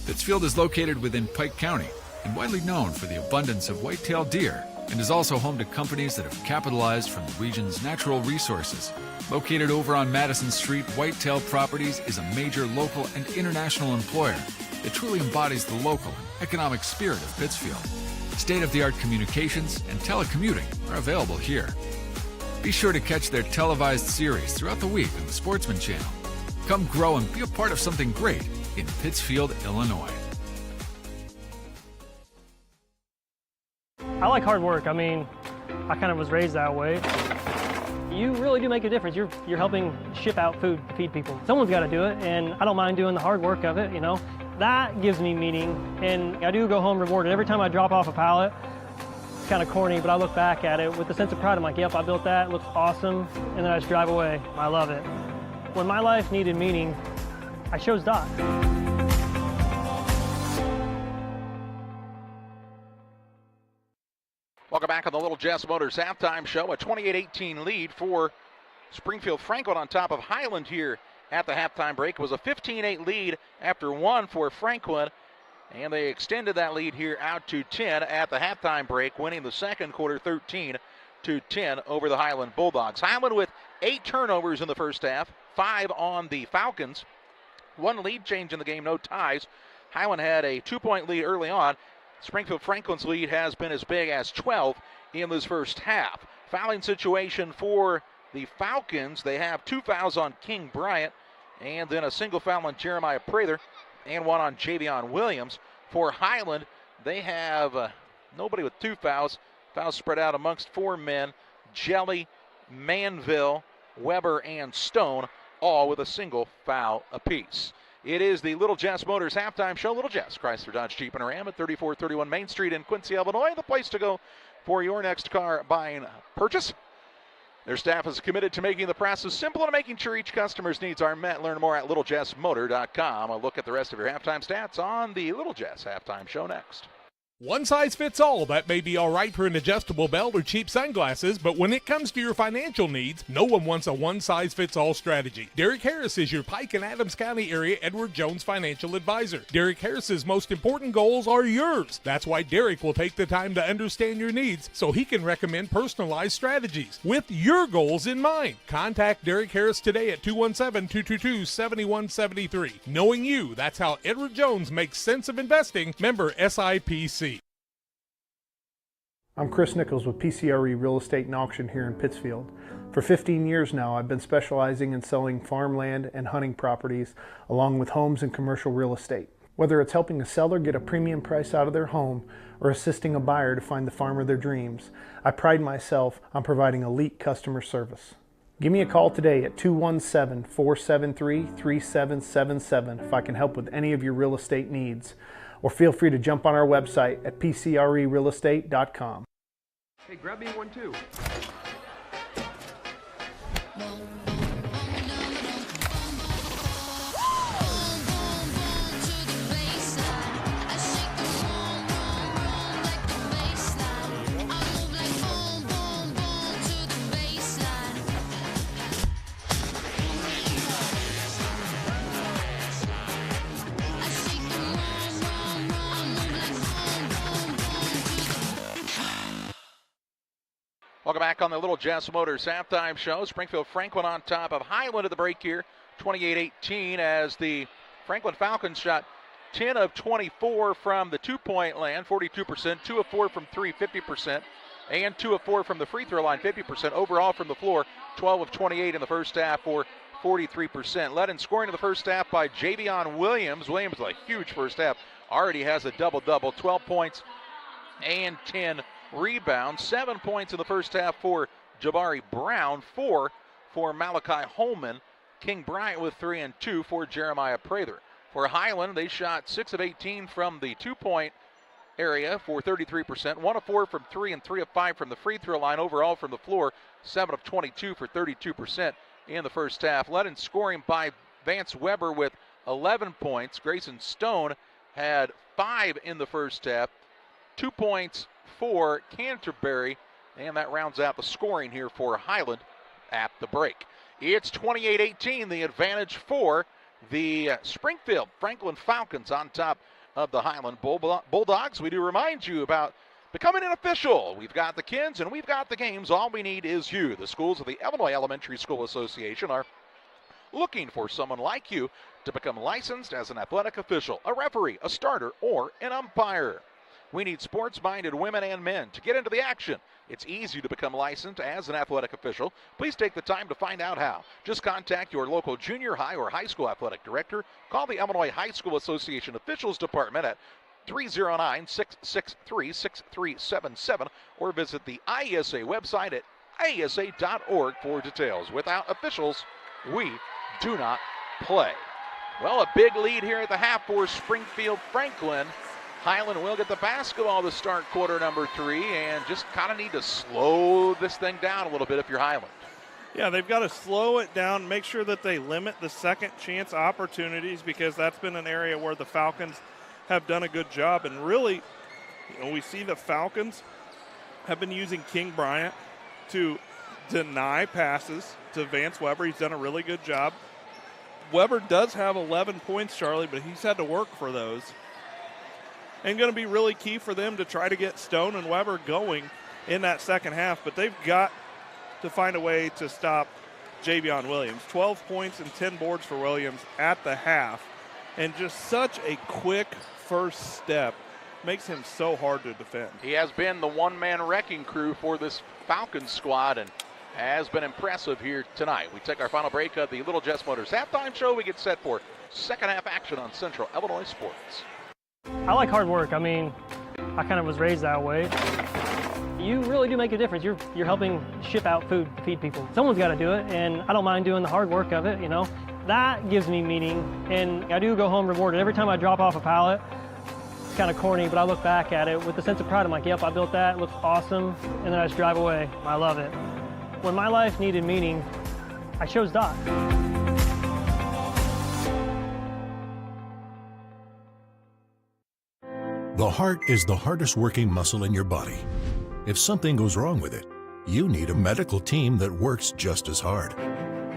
Pittsfield is located within Pike County and widely known for the abundance of white-tailed deer, and is also home to companies that have capitalized from the region's natural resources. Located over on Madison Street, Whitetail Properties is a major local and international employer that truly embodies the local and economic spirit of Pittsfield. State-of-the-art communications and telecommuting are available here. Be sure to catch their televised series throughout the week on the Sportsman Channel. Come grow and be a part of something great in Pittsfield, Illinois. I like hard work. I mean, I kind of was raised that way. You really do make a difference. You're helping ship out food to feed people. Someone's got to do it, and I don't mind doing the hard work of it, you know. That gives me meaning, and I do go home rewarded. Every time I drop off a pallet, It's kind of corny, but I look back at it with a sense of pride. I'm like, yep, I built that. It looks awesome. And then I just drive away. I love it. When my life needed meaning, I chose Dot. Welcome back on the Little Jess Motors halftime show. A 28-18 lead for Springfield Franklin on top of Highland here at the halftime break. It was a 15-8 lead after one for Franklin, and they extended that lead here out to 10 at the halftime break, winning the second quarter 13-10 over the Highland Bulldogs. Highland with 8 turnovers in the first half, 5 on the Falcons. 1 lead change in the game, no ties. Highland had a 2-point lead early on. Springfield Franklin's lead has been as big as 12 in this first half. Fouling situation for the Falcons. They have 2 fouls on King Bryant and then a single foul on Jeremiah Prather and 1 on Javion Williams. For Highland, they have nobody with 2 fouls. Fouls spread out amongst 4 men. Jelly, Manville, Weber, and Stone, all with a single foul apiece. It is the Little Jess Motors halftime show. Little Jess, Chrysler, Dodge, Jeep, and Ram at 3431 Main Street in Quincy, Illinois. The place to go for your next car buying purchase. Their staff is committed to making the process simple and making sure each customer's needs are met. Learn more at littlejessmotor.com. A look at the rest of your halftime stats on the Little Jess halftime show next. One size fits all. That may be all right for an adjustable belt or cheap sunglasses, but when it comes to your financial needs, no one wants a one-size-fits-all strategy. Derek Harris is your Pike and Adams County area Edward Jones financial advisor. Derek Harris's most important goals are yours. That's why Derek will take the time to understand your needs so he can recommend personalized strategies with your goals in mind. Contact Derek Harris today at 217-222-7173. Knowing you, that's how Edward Jones makes sense of investing. Member SIPC. I'm Chris Nichols with PCRE Real Estate and Auction here in Pittsfield. For 15 years now, I've been specializing in selling farmland and hunting properties along with homes and commercial real estate. Whether it's helping a seller get a premium price out of their home or assisting a buyer to find the farm of their dreams, I pride myself on providing elite customer service. Give me a call today at 217-473-3777 if I can help with any of your real estate needs. Or feel free to jump on our website at pcrerealestate.com. Hey, grab me one too. Welcome back on the Little Jess Motors halftime show. Springfield Franklin on top of Highland at the break here, 28-18, as the Franklin Falcons shot 10 of 24 from the 2-point land, 42%, 2 of 4 from 3, 50%, and 2 of 4 from the free throw line, 50%. Overall from the floor, 12 of 28 in the first half for 43%. Led in scoring in the first half by Javion Williams. Williams, a huge first half, already has a double-double, 12 points and 10 rebounds. 7 points in the first half for Jabari Brown, 4 for Malachi Holman. King Bryant with 3 and 2 for Jeremiah Prather. For Highland, they shot 6 of 18 from the 2-point area for 33%, 1 of 4 from 3 and 3 of 5 from the free throw line. Overall from the floor, 7 of 22 for 32% in the first half. Led in scoring by Vance Weber with 11 points. Grayson Stone had 5 in the first half, 2 points for Canterbury, and that rounds out the scoring here for Highland at the break. It's 28-18, the advantage for the Springfield Franklin Falcons on top of the Highland Bulldogs. We do remind you about becoming an official. We've got the kids and we've got the games. All we need is you. The schools of the Illinois Elementary School Association are looking for someone like you to become licensed as an athletic official, a referee, a starter, or an umpire. We need sports-minded women and men to get into the action. It's easy to become licensed as an athletic official. Please take the time to find out how. Just contact your local junior high or high school athletic director. Call the Illinois High School Association Officials Department at 309-663-6377 or visit the IESA website at iesa.org for details. Without officials, we do not play. Well, a big lead here at the half for Springfield Franklin. Highland will get the basketball to start quarter number 3 and just kind of need to slow this thing down a little bit if you're Highland. Yeah, they've got to slow it down, make sure that they limit the second chance opportunities, because that's been an area where the Falcons have done a good job. And really, we see the Falcons have been using King Bryant to deny passes to Vance Weber. He's done a really good job. Weber does have 11 points, Charlie, but he's had to work for those. And going to be really key for them to try to get Stone and Weber going in that second half. But they've got to find a way to stop Javion Williams. 12 points and 10 boards for Williams at the half. And just such a quick first step makes him so hard to defend. He has been the one-man wrecking crew for this Falcons squad and has been impressive here tonight. We take our final break of the Little Jess Motors halftime show. We get set for second half action on Central Illinois Sports. I like hard work. I mean, I kind of was raised that way. You really do make a difference. You're helping ship out food to feed people. Someone's got to do it, and I don't mind doing the hard work of it, you know. That gives me meaning, and I do go home rewarded. Every time I drop off a pallet, it's kind of corny, but I look back at it with a sense of pride. I'm like, yep, I built that. It looks awesome. And then I just drive away. I love it. When my life needed meaning, I chose Doc. The heart is the hardest working muscle in your body. If something goes wrong with it, you need a medical team that works just as hard.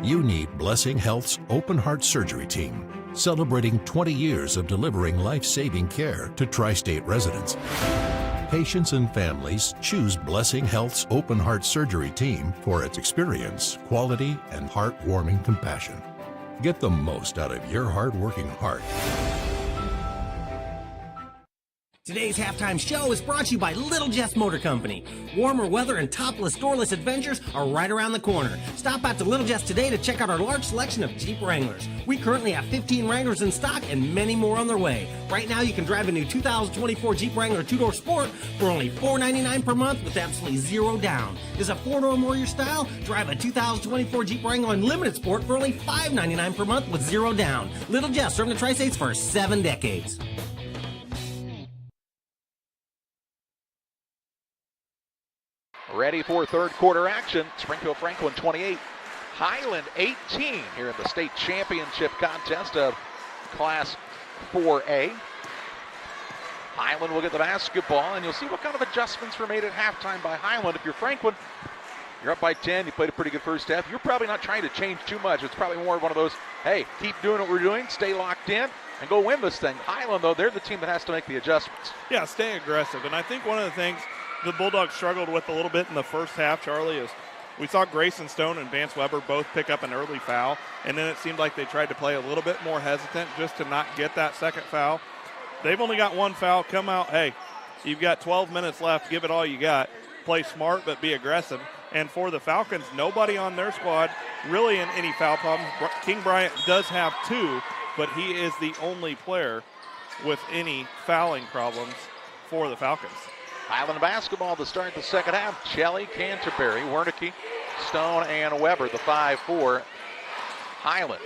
You need Blessing Health's open heart surgery team, celebrating 20 years of delivering life-saving care to tri-state residents. Patients and families choose Blessing Health's open heart surgery team for its experience, quality, and heartwarming compassion. Get the most out of your hard-working heart. Today's halftime show is brought to you by Little Jess Motor Company. Warmer weather and topless, doorless adventures are right around the corner. Stop out to Little Jess today to check out our large selection of Jeep Wranglers. We currently have 15 Wranglers in stock and many more on their way. Right now, you can drive a new 2024 Jeep Wrangler 2-door Sport for only $499 per month with absolutely zero down. Is a 4-door more your style? Drive a 2024 Jeep Wrangler Unlimited Sport for only $599 per month with zero down. Little Jess, serving the Tri-States for 7 decades. Ready for third quarter action. Springfield Franklin 28, Highland 18 here in the state championship contest of Class 4A. Highland will get the basketball, and you'll see what kind of adjustments were made at halftime by Highland. If you're Franklin, you're up by 10, you played a pretty good first half. You're probably not trying to change too much. It's probably more of one of those, hey, keep doing what we're doing, stay locked in, and go win this thing. Highland, though, they're the team that has to make the adjustments. Yeah, stay aggressive. And I think one of the things the Bulldogs struggled with a little bit in the first half, Charlie, is we saw Grayson Stone and Vance Weber both pick up an early foul, and then it seemed like they tried to play a little bit more hesitant just to not get that second foul. They've only got one foul. Come out, hey, you've got 12 minutes left. Give it all you got. Play smart, but be aggressive. And for the Falcons, nobody on their squad really in any foul problems. King Bryant does have 2, but he is the only player with any fouling problems for the Falcons. Highland basketball to start the second half. Shelley, Canterbury, Wernicke, Stone, and Weber, the 5-4 Highland.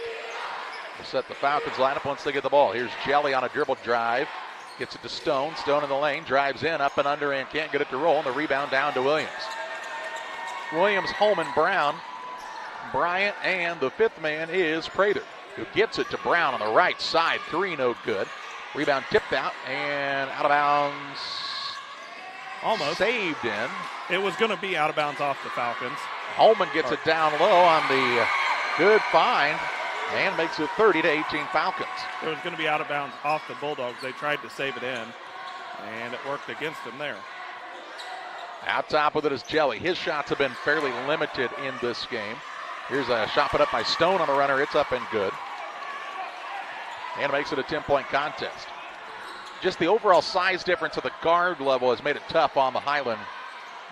Will set the Falcons lineup once they get the ball. Here's Jelly on a dribble drive. Gets it to Stone. Stone in the lane. Drives in, up and under, and can't get it to roll. And the rebound down to Williams. Williams, Holman, Brown, Bryant, and the fifth man is Prather, who gets it to Brown on the right side. 3, no good. Rebound tipped out and out of bounds. Almost. Saved in. It was going to be out of bounds off the Falcons. Holman gets it down low on the good find and makes it 30-18 Falcons. It was going to be out of bounds off the Bulldogs. They tried to save it in, and it worked against them there. Out top with it is Jelly. His shots have been fairly limited in this game. Here's a shot put up by Stone on the runner. It's up and good. And makes it a 10-point contest. Just the overall size difference of the guard level has made it tough on the Highland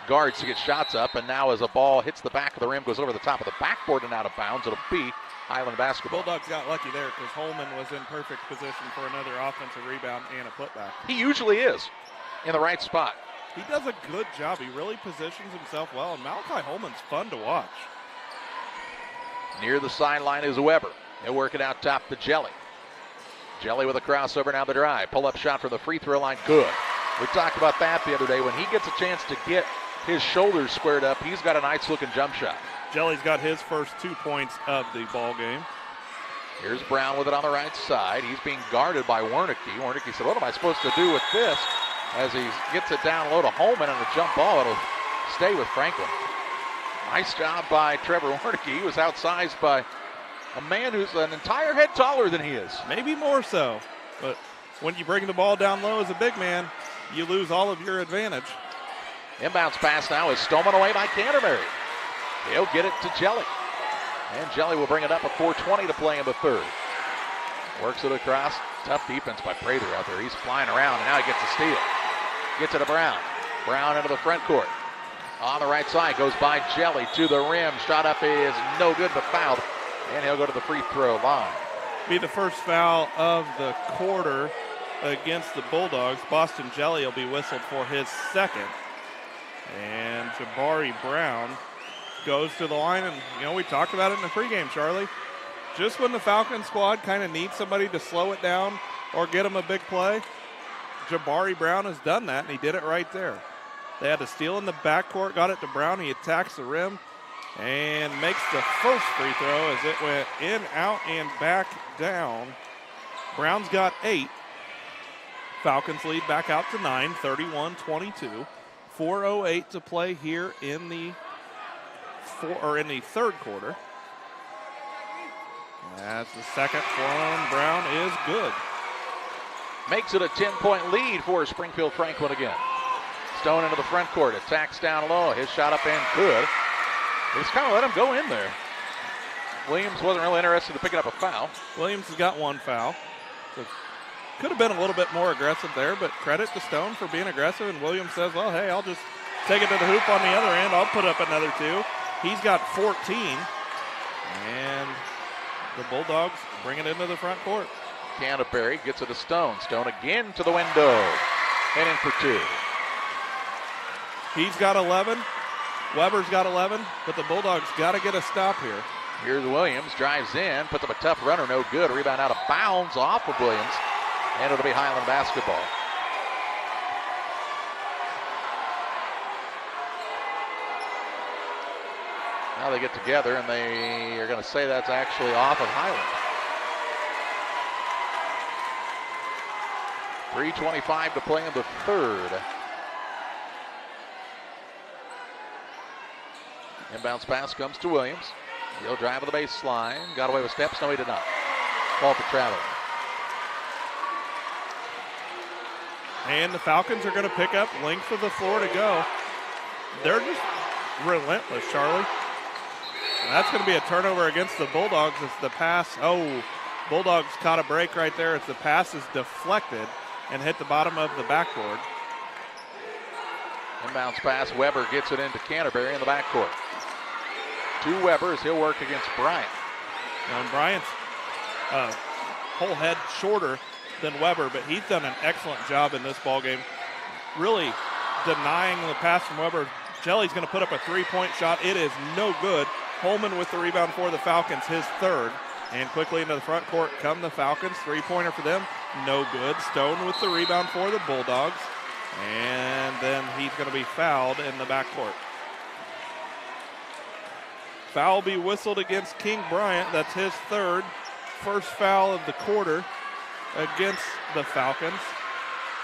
guards to get shots up. And now as a ball hits the back of the rim, goes over the top of the backboard and out of bounds, it'll be Highland basketball. Bulldogs got lucky there because Holman was in perfect position for another offensive rebound and a putback. He usually is in the right spot. He does a good job. He really positions himself well, and Malachi Holman's fun to watch. Near the sideline is Weber. He'll work it out top to Jelly. Jelly with a crossover, now the drive. Pull-up shot from the free throw line, good. We talked about that the other day. When he gets a chance to get his shoulders squared up, he's got a nice-looking jump shot. Jelly's got his first 2 points of the ball game. Here's Brown with it on the right side. He's being guarded by Wernicke. Wernicke said, what am I supposed to do with this? As he gets it down low to Holman on a jump ball, it'll stay with Franklin. Nice job by Trevor Wernicke. He was outsized by a man who's an entire head taller than he is. Maybe more so, but when you bring the ball down low as a big man, you lose all of your advantage. Inbounds pass now is stolen away by Canterbury. He'll get it to Jelly. And Jelly will bring it up with 4:20 to play in the third. Works it across. Tough defense by Prather out there. He's flying around, and now he gets a steal. Gets it to Brown. Brown into the front court. On the right side, goes by Jelly to the rim. Shot up is no good, but fouled. And he'll go to the free throw line. Be the first foul of the quarter against the Bulldogs. Boston Jelly will be whistled for his second. And Jabari Brown goes to the line, and we talked about it in the pregame, Charlie. Just when the Falcon squad kind of needs somebody to slow it down or get them a big play, Jabari Brown has done that, and he did it right there. They had to steal in the backcourt, got it to Brown. He attacks the rim and makes the first free throw as it went in, out, and back down. Brown's got 8. Falcons lead back out to 9, 31-22. 4:08 to play here in the third quarter. As the second from Brown is good. Makes it a 10-point lead for Springfield Franklin again. Stone into the front court, attacks down low. His shot up and good. They just kind of let him go in there. Williams wasn't really interested in picking up a foul. Williams has got 1 foul. So could have been a little bit more aggressive there, but credit to Stone for being aggressive. And Williams says, well, hey, I'll just take it to the hoop on the other end. I'll put up another 2. He's got 14. And the Bulldogs bring it into the front court. Canterbury gets it to Stone. Stone again to the window. And in for 2. He's got 11. Weber's got 11. But the Bulldogs got to get a stop here. Here's Williams. Drives in. Puts up a tough runner. No good. Rebound out of bounds off of Williams. And it'll be Highland basketball. Now they get together, and they are going to say that's actually off of Highland. 3:25 to play in the third. Inbounds pass comes to Williams. He'll drive to the baseline. Got away with steps. No, he did not. Ball for travel. And the Falcons are going to pick up length of the floor to go. They're just relentless, Charlie. And that's going to be a turnover against the Bulldogs as the pass. Oh, Bulldogs caught a break right there as the pass is deflected and hit the bottom of the backboard. Inbounds pass. Weber gets it into Canterbury in the backcourt. To Weber as he'll work against Bryant. And Bryant's whole head shorter than Weber, but he's done an excellent job in this ballgame, really denying the pass from Weber. Jelly's going to put up a 3-point shot. It is no good. Holman with the rebound for the Falcons, his third. And quickly into the front court come the Falcons. 3-pointer for them, no good. Stone with the rebound for the Bulldogs. And then he's going to be fouled in the backcourt. Foul will be whistled against King Bryant. That's his third. First foul of the quarter against the Falcons.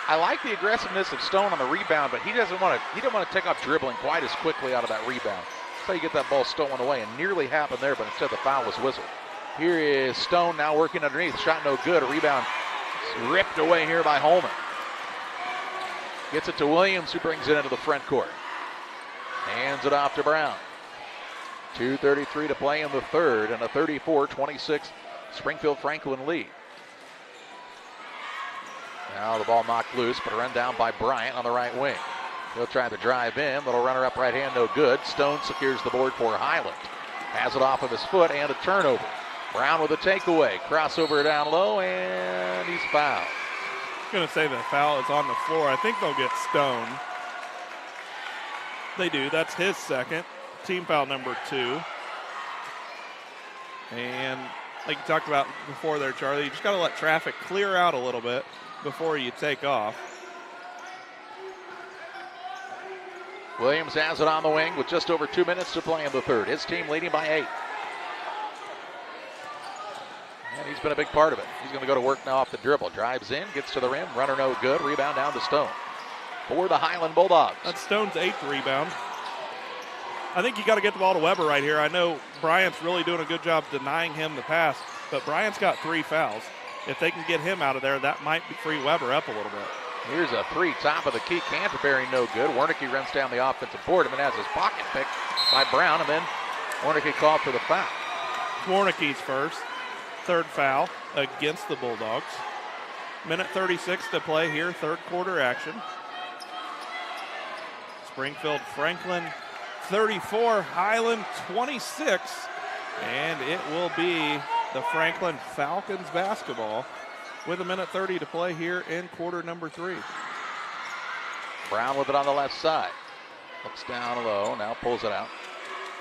I like the aggressiveness of Stone on the rebound, but he don't want to take off dribbling quite as quickly out of that rebound. So you get that ball stolen away, and nearly happened there, but instead the foul was whistled. Here is Stone now working underneath. Shot no good. A rebound ripped away here by Holman. Gets it to Williams, who brings it into the front court. Hands it off to Brown. 2:33 to play in the third, and a 34-26 Springfield Franklin lead. Now the ball knocked loose, but a run down by Bryant on the right wing. He'll try to drive in. Little runner up right hand, no good. Stone secures the board for Highland. Has it off of his foot and a turnover. Brown with a takeaway. Crossover down low, and he's fouled. I'm going to say the foul is on the floor. I think they'll get Stone. They do. That's his second. Team foul number 2. And like you talked about before there, Charlie, you just got to let traffic clear out a little bit before you take off. Williams has it on the wing with just over 2 minutes to play in the third. His team leading by 8. And he's been a big part of it. He's going to go to work now off the dribble. Drives in, gets to the rim, runner no good. Rebound down to Stone for the Highland Bulldogs. That's Stone's 8th rebound. I think you got to get the ball to Weber right here. I know Bryant's really doing a good job denying him the pass, but Bryant's got 3 fouls. If they can get him out of there, that might free Weber up a little bit. Here's a 3, top of the key. Canterbury no good. Wernicke runs down the offensive board and has his pocket picked by Brown, and then Wernicke called for the foul. Wernicke's first, 3rd foul against the Bulldogs. Minute 36 to play here, 3rd quarter action. Springfield Franklin 34, Highland 26, and it will be the Franklin Falcons basketball with 1:30 to play here in quarter number 3. Brown with it on the left side. Looks down low, now pulls it out.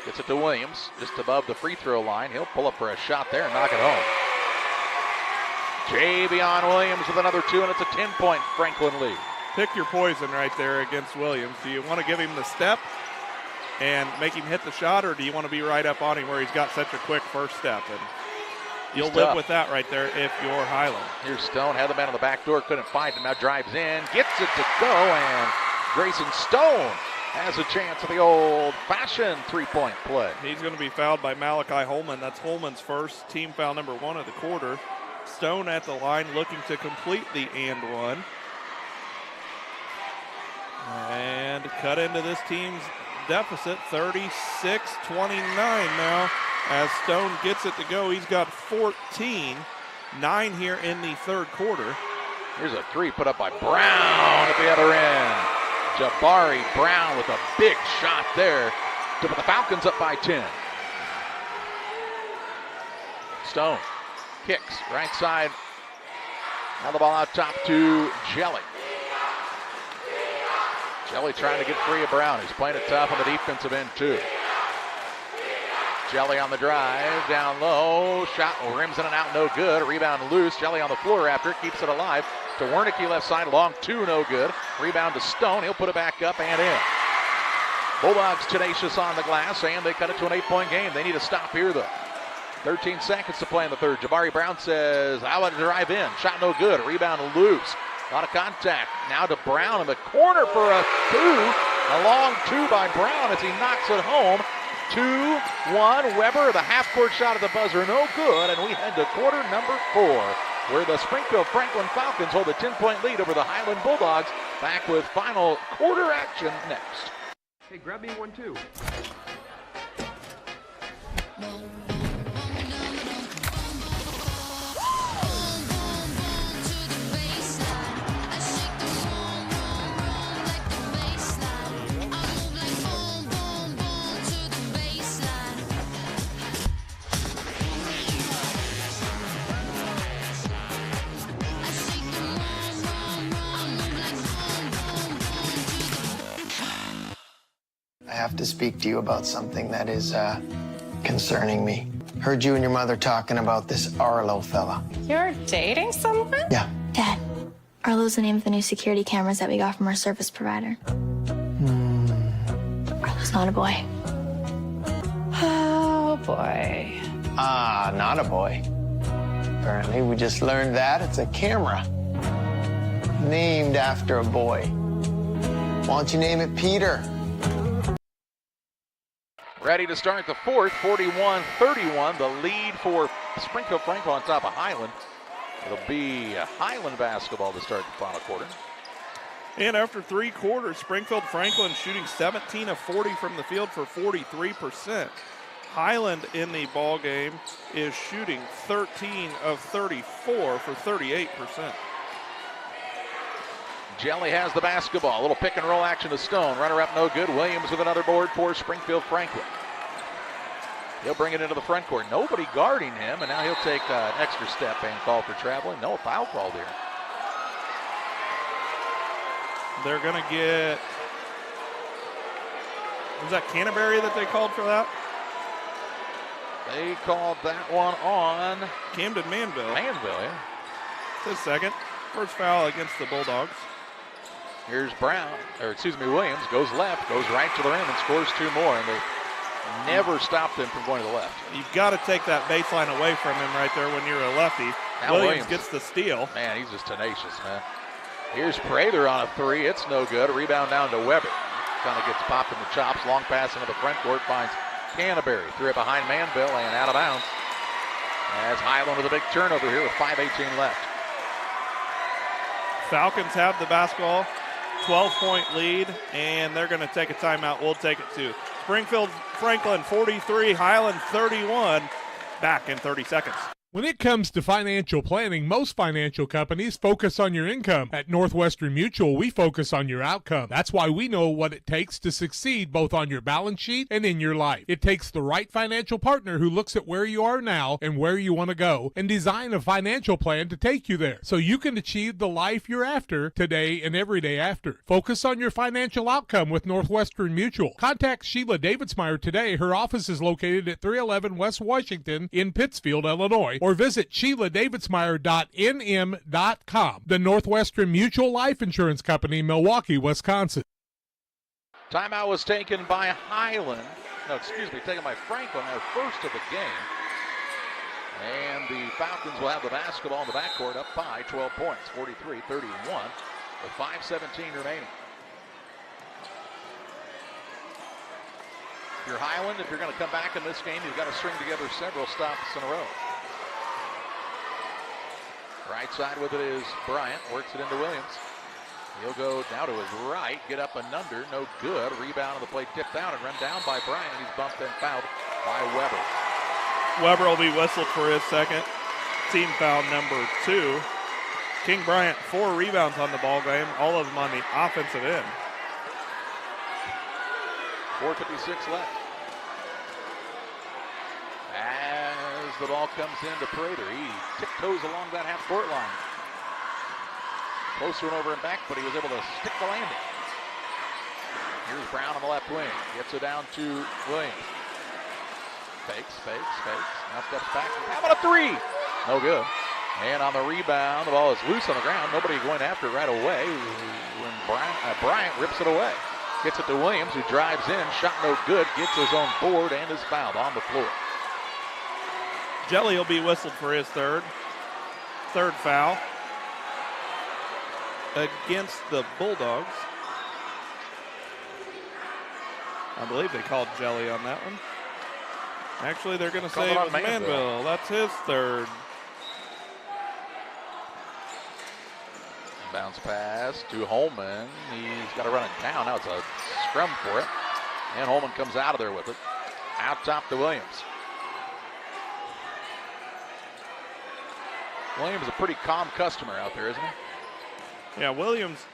Gets it to Williams, just above the free throw line. He'll pull up for a shot there and knock it home. Javion Williams with another 2, and it's a 10-point Franklin lead. Pick your poison right there against Williams. Do you want to give him the step and make him hit the shot, or do you want to be right up on him where he's got such a quick first step? And you'll live with that right there if you're Highland. Here's Stone, had the man on the back door, couldn't find him, now drives in, gets it to go, and Grayson Stone has a chance at the old-fashioned 3-point play. He's going to be fouled by Malachi Holman. That's Holman's first, team foul number 1 of the quarter. Stone at the line looking to complete the and one. And cut into this team's deficit, 36-29 now. As Stone gets it to go, he's got 14, 9 here in the 3rd quarter. Here's a 3 put up by Brown at the other end. Jabari Brown with a big shot there to put the Falcons up by 10. Stone kicks right side. Now the ball out top to Jelly. Jelly trying to get free of Brown. He's playing it tough on the defensive end too. Jelly on the drive, down low, shot rims in and out, no good. Rebound loose. Jelly on the floor after it, keeps it alive. To Wernicke left side, long 2, no good. Rebound to Stone, he'll put it back up and in. Bulldogs tenacious on the glass, and they cut it to an 8-point game. They need a stop here though. 13 seconds to play in the third. Jabari Brown says, I want to drive in. Shot no good. Rebound loose. A lot of contact. Now to Brown in the corner for a 2. A long 2 by Brown as he knocks it home. 2-1. Weber, the half-court shot at the buzzer, no good. And we head to quarter number 4, where the Springfield Franklin Falcons hold a 10-point lead over the Highland Bulldogs. Back with final quarter action next. Hey, grab me 1 too. I have to speak to you about something that is concerning me. Heard you and your mother talking about this Arlo fella. You're dating someone? Yeah. Dad, Arlo's the name of the new security cameras that we got from our service provider. Arlo's not a boy. Oh, boy. Ah, not a boy. Apparently, we just learned that it's a camera. Named after a boy. Why don't you name it Peter? Ready to start the fourth, 41-31. The lead for Springfield Franklin on top of Highland. It'll be Highland basketball to start the final quarter. And after 3 quarters, Springfield Franklin shooting 17 of 40 from the field for 43%. Highland in the ball game is shooting 13 of 34 for 38%. Jelly has the basketball. A little pick and roll action to Stone. Runner up, no good. Williams with another board for Springfield Franklin. He'll bring it into the front court. Nobody guarding him, and now he'll take an extra step and call for traveling. No foul called here. They're going to get, was that Canterbury that they called for that? They called that one on Camden Manville. Manville, yeah. His second. First foul against the Bulldogs. Here's Williams, goes left, goes right to the rim, and scores 2 more, and they never stopped him from going to the left. You've got to take that baseline away from him right there when you're a lefty. Now Williams gets the steal. Man, he's just tenacious, man. Here's Prather on a 3. It's no good. A rebound down to Weber. Kind of gets popped in the chops. Long pass into the front court. Finds Canterbury. Threw it behind Manville and out of bounds. As Highland with a big turnover here with 5:18 left. Falcons have the basketball. 12-point lead, and they're going to take a timeout. We'll take it too. Springfield Franklin 43, Highland 31. Back in 30 seconds. When it comes to financial planning, most financial companies focus on your income. At Northwestern Mutual, we focus on your outcome. That's why we know what it takes to succeed both on your balance sheet and in your life. It takes the right financial partner who looks at where you are now and where you want to go and design a financial plan to take you there so you can achieve the life you're after today and every day after. Focus on your financial outcome with Northwestern Mutual. Contact Sheila Davidsmeyer today. Her office is located at 311 West Washington in Pittsfield, Illinois, or visit SheilaDavidsmeyer.nm.com. The Northwestern Mutual Life Insurance Company, Milwaukee, Wisconsin. Timeout was taken by Highland. Taken by Franklin, their first of the game. And the Falcons will have the basketball in the backcourt up by 12 points, 43-31, with 5:17 remaining. If you're Highland, if you're going to come back in this game, you've got to string together several stops in a row. Right side with it is Bryant, works it into Williams. He'll go down to his right, get up and under, no good. Rebound on the play, tipped out and run down by Bryant. He's bumped and fouled by Weber. Weber will be whistled for his second. Team foul number 2. King Bryant, 4 rebounds on the ball game, all of them on the offensive end. 4:56 left. As the ball comes into Prater, he tiptoes along that half-court line. Closer and over and back, but he was able to stick the landing. Here's Brown on the left wing. Gets it down to Williams. Fakes. Now steps back. How about a 3? No good. And on the rebound, the ball is loose on the ground. Nobody going after it right away when Bryant rips it away. Gets it to Williams, who drives in. Shot no good. Gets his own board and is fouled on the floor. Jelly will be whistled for his third foul against the Bulldogs. I believe they called Jelly on that one. Actually, they're going to say it was Manville. That's his third. Bounce pass to Holman. He's got to run it down. Now it's a scrum for it. And Holman comes out of there with it. Out top to Williams. Williams is a pretty calm customer out there, isn't he? Yeah, Williams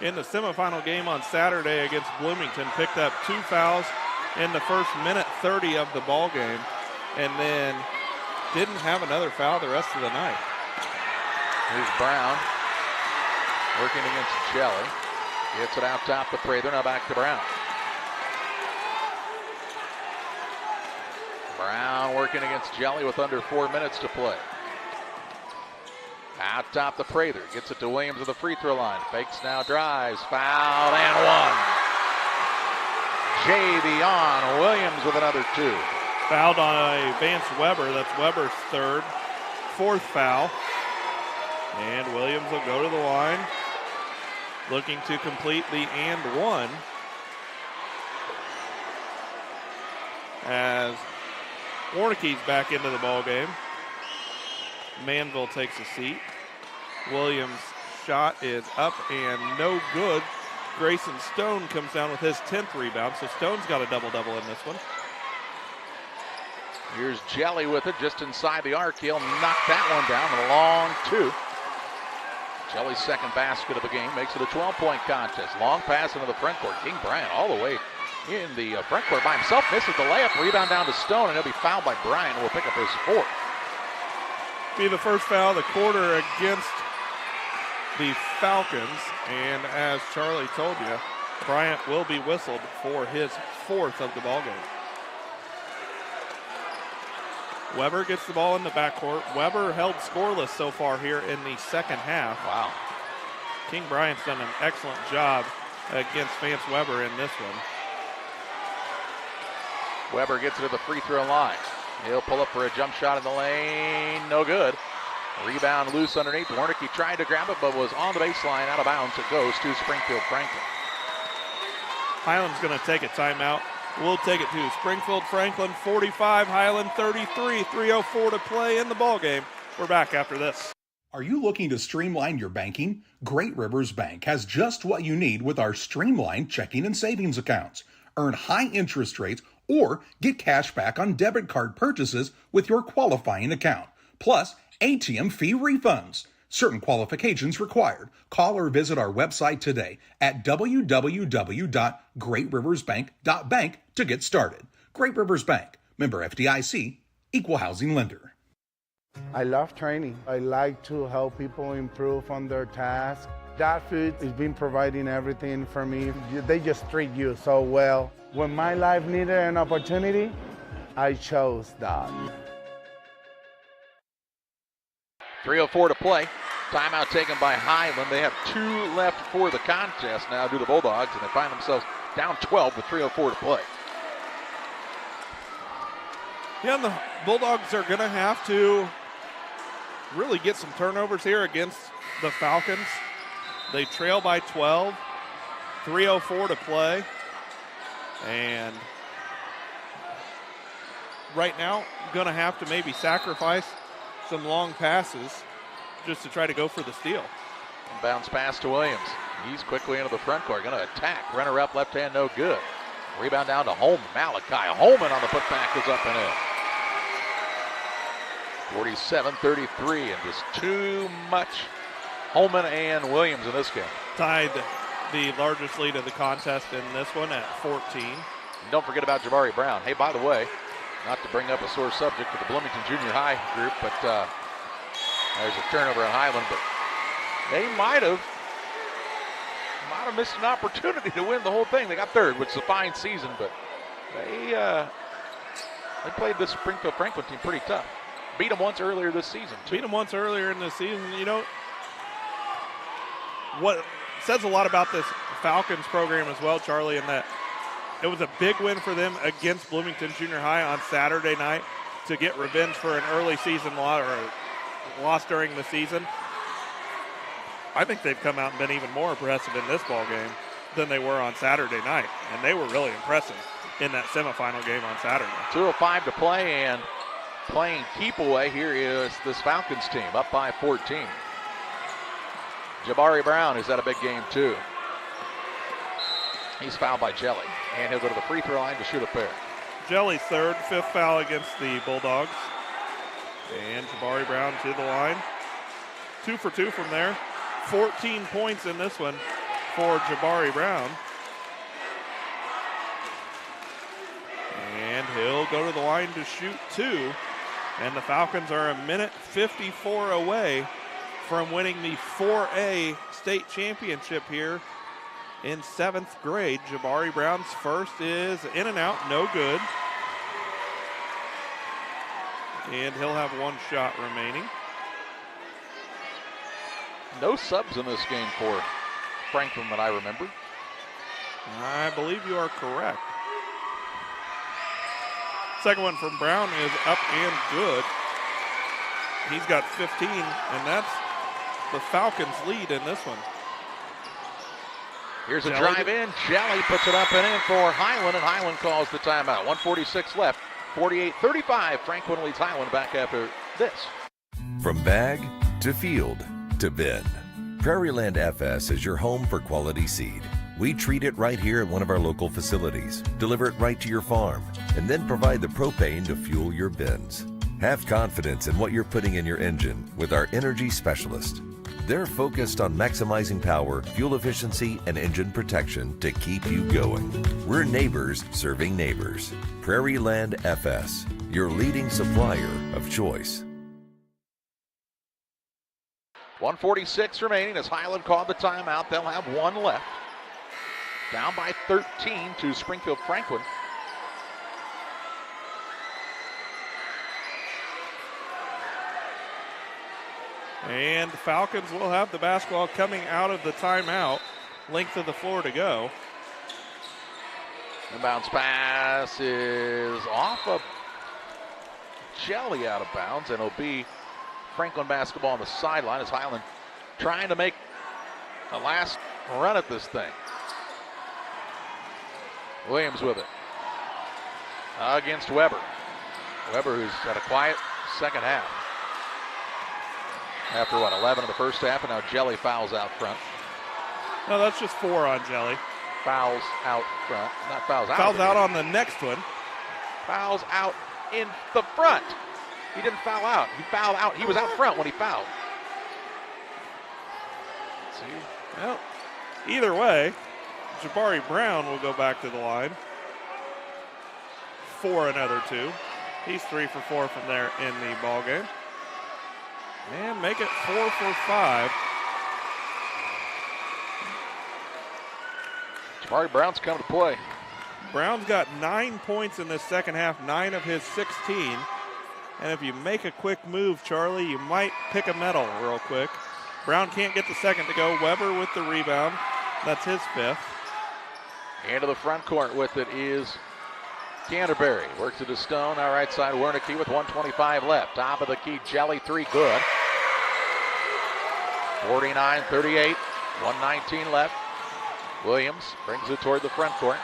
in the semifinal game on Saturday against Bloomington picked up 2 fouls in the first minute 30 of the ball game and then didn't have another foul the rest of the night. Here's Brown working against Jelly. Gets it out top to Prather. Now back to Brown. Brown working against Jelly with under 4 minutes to play. Out top to Prather. Gets it to Williams at the free throw line. Fakes now, drives, fouled, and 1. Javion Williams with another 2. Fouled on a Vance Weber. That's Weber's third. 4th foul. And Williams will go to the line, looking to complete the and 1. As Warnicke's back into the ball game. Manville takes a seat. Williams' shot is up and no good. Grayson Stone comes down with his 10th rebound, so Stone's got a double-double in this one. Here's Jelly with it just inside the arc. He'll knock that one down with a long 2. Jelly's second basket of the game makes it a 12-point contest. Long pass into the front court. King Bryant all the way in the front court by himself. Misses the layup. Rebound down to Stone, and he'll be fouled by Bryant, who will pick up his 4th. Be the first foul of the quarter against the Falcons. And as Charlie told you, Bryant will be whistled for his 4th of the ball game. Weber gets the ball in the backcourt. Weber held scoreless so far here in the second half. Wow. King Bryant's done an excellent job against Vance Weber in this one. Weber gets it to the free throw line. He'll pull up for a jump shot in the lane. No good. Rebound loose underneath. Warnicki tried to grab it, but was on the baseline, out of bounds. It goes to Springfield Franklin. Highland's going to take a timeout. We'll take it to Springfield Franklin 45, Highland 33, 3:04 to play in the ball game. We're back after this. Are you looking to streamline your banking? Great Rivers Bank has just what you need with our streamlined checking and savings accounts. Earn high interest rates or get cash back on debit card purchases with your qualifying account. Plus, ATM fee refunds. Certain qualifications required. Call or visit our website today at www.greatriversbank.bank to get started. Great Rivers Bank, member FDIC, equal housing lender. I love training. I like to help people improve on their tasks. That food has been providing everything for me. They just treat you so well. When my life needed an opportunity, I chose that. 3:04 to play. Timeout taken by Highland. They have 2 left for the contest now due to the Bulldogs, and they find themselves down 12 with 3:04 to play. Yeah, and the Bulldogs are going to have to really get some turnovers here against the Falcons. They trail by 12, 3:04 to play. And right now, going to have to maybe sacrifice some long passes just to try to go for the steal. Bounce pass to Williams. He's quickly into the front court, going to attack. Runner up, left hand, no good. Rebound down to Holman. Malachi Holman on the putback is up and in. 47-33, and just too much Holman and Williams in this game. Tied the largest lead of the contest in this one at 14. And don't forget about Jabari Brown. Hey, by the way, not to bring up a sore subject for the Bloomington Junior High group, but there's a turnover at Highland, but they might have missed an opportunity to win the whole thing. They got third, which is a fine season, but they played this Springfield Franklin team pretty tough. Beat them once earlier this season, too. Beat them once earlier in the season. You know, what says a lot about this Falcons program as well, Charlie, in that it was a big win for them against Bloomington Junior High on Saturday night to get revenge for an early season loss during the season. I think they've come out and been even more impressive in this ball game than they were on Saturday night, and they were really impressive in that semifinal game on Saturday. 2:05 to play, and playing keep away here is this Falcons team, up by 14. Jabari Brown is at a big game too. He's fouled by Jelly, and he'll go to the free throw line to shoot a pair. Jelly's third, 5th foul against the Bulldogs. And Jabari Brown to the line. 2 for 2 from there. 14 points in this one for Jabari Brown. And he'll go to the line to shoot 2. And the Falcons are a minute 54 away from winning the 4A state championship here in 7th grade. Jabari Brown's first is in and out, no good. And he'll have 1 shot remaining. No subs in this game for Franklin that I remember. I believe you are correct. Second one from Brown is up and good. He's got 15, and that's the Falcons' lead in this one. Here's a drive in. Jelly puts it up and in for Highland, and Highland calls the timeout. 1:46 left. 48-35. Franklin leads Highland back after this. From bag to field to bin, Prairieland FS is your home for quality seed. We treat it right here at one of our local facilities, deliver it right to your farm, and then provide the propane to fuel your bins. Have confidence in what you're putting in your engine with our energy specialist. They're focused on maximizing power, fuel efficiency, and engine protection to keep you going. We're neighbors serving neighbors. Prairieland FS, your leading supplier of choice. 1:46 remaining as Highland called the timeout. They'll have 1 left. Down by 13 to Springfield Franklin. And the Falcons will have the basketball coming out of the timeout. Length of the floor to go. The bounce pass is off of Jelly, out of bounds, and it'll be Franklin basketball on the sideline as Highland trying to make a last run at this thing. Williams with it against Weber. Weber, who's had a quiet second half. After 11 of the first half, and now Jelly fouls out front. No, that's just 4 on Jelly. Fouls out front. Not fouls out. Fouls out on the next one. Fouls out in the front. He didn't foul out. He fouled out. He was out front when he fouled. Let's see. Well, either way, Jabari Brown will go back to the line for another 2. He's 3 for 4 from there in the ball game. And make it 4 for 5. Jabari Brown's come to play. Brown's got 9 points in this second half, 9 of his 16. And if you make a quick move, Charlie, you might pick a medal real quick. Brown can't get the second to go. Weber with the rebound. That's his 5th. Into the front court with it is Canterbury. Works it to Stone. Now right side, Wernicke with 1:25 left. Top of the key, Jelly, 3 good. 49-38, 1:19 left. Williams brings it toward the front court.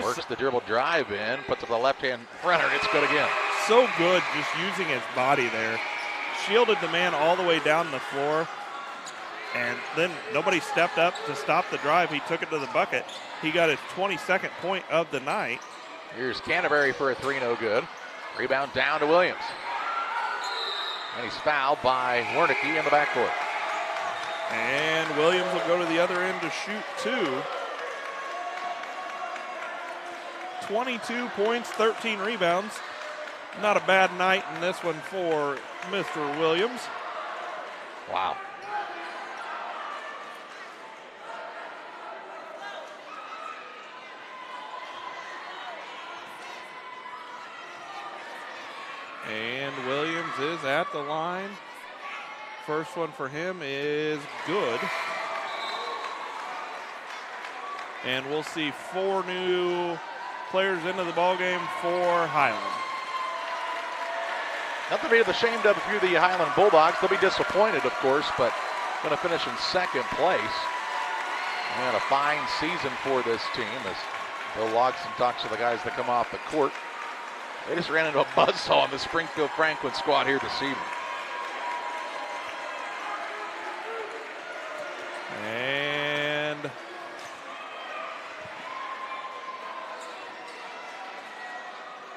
Works the dribble drive in, puts up the left-hand runner, it's good again. So good just using his body there. Shielded the man all the way down the floor. And then nobody stepped up to stop the drive. He took it to the bucket. He got his 22nd point of the night. Here's Canterbury for a 3, no good. Rebound down to Williams. And he's fouled by Wernicke in the backcourt. And Williams will go to the other end to shoot 2. 22 points, 13 rebounds. Not a bad night in this one for Mr. Williams. Wow. And Williams is at the line. First one for him is good. And we'll see 4 new players into the ballgame for Highland. Nothing to be ashamed of if you're the Highland Bulldogs. They'll be disappointed, of course, but going to finish in second place. And a fine season for this team as Bill Logston talks to the guys that come off the court. They just ran into a buzzsaw on the Springfield Franklin squad here this evening. And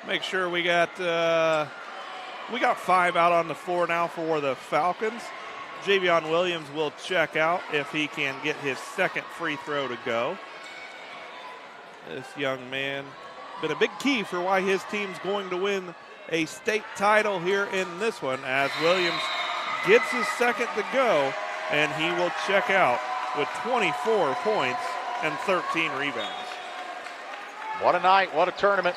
make sure we got 5 out on the floor now for the Falcons. Javion Williams will check out if he can get his second free throw to go. This young man been a big key for why his team's going to win a state title here in this one, as Williams gets his second to go, and he will check out with 24 points and 13 rebounds. What a night, what a tournament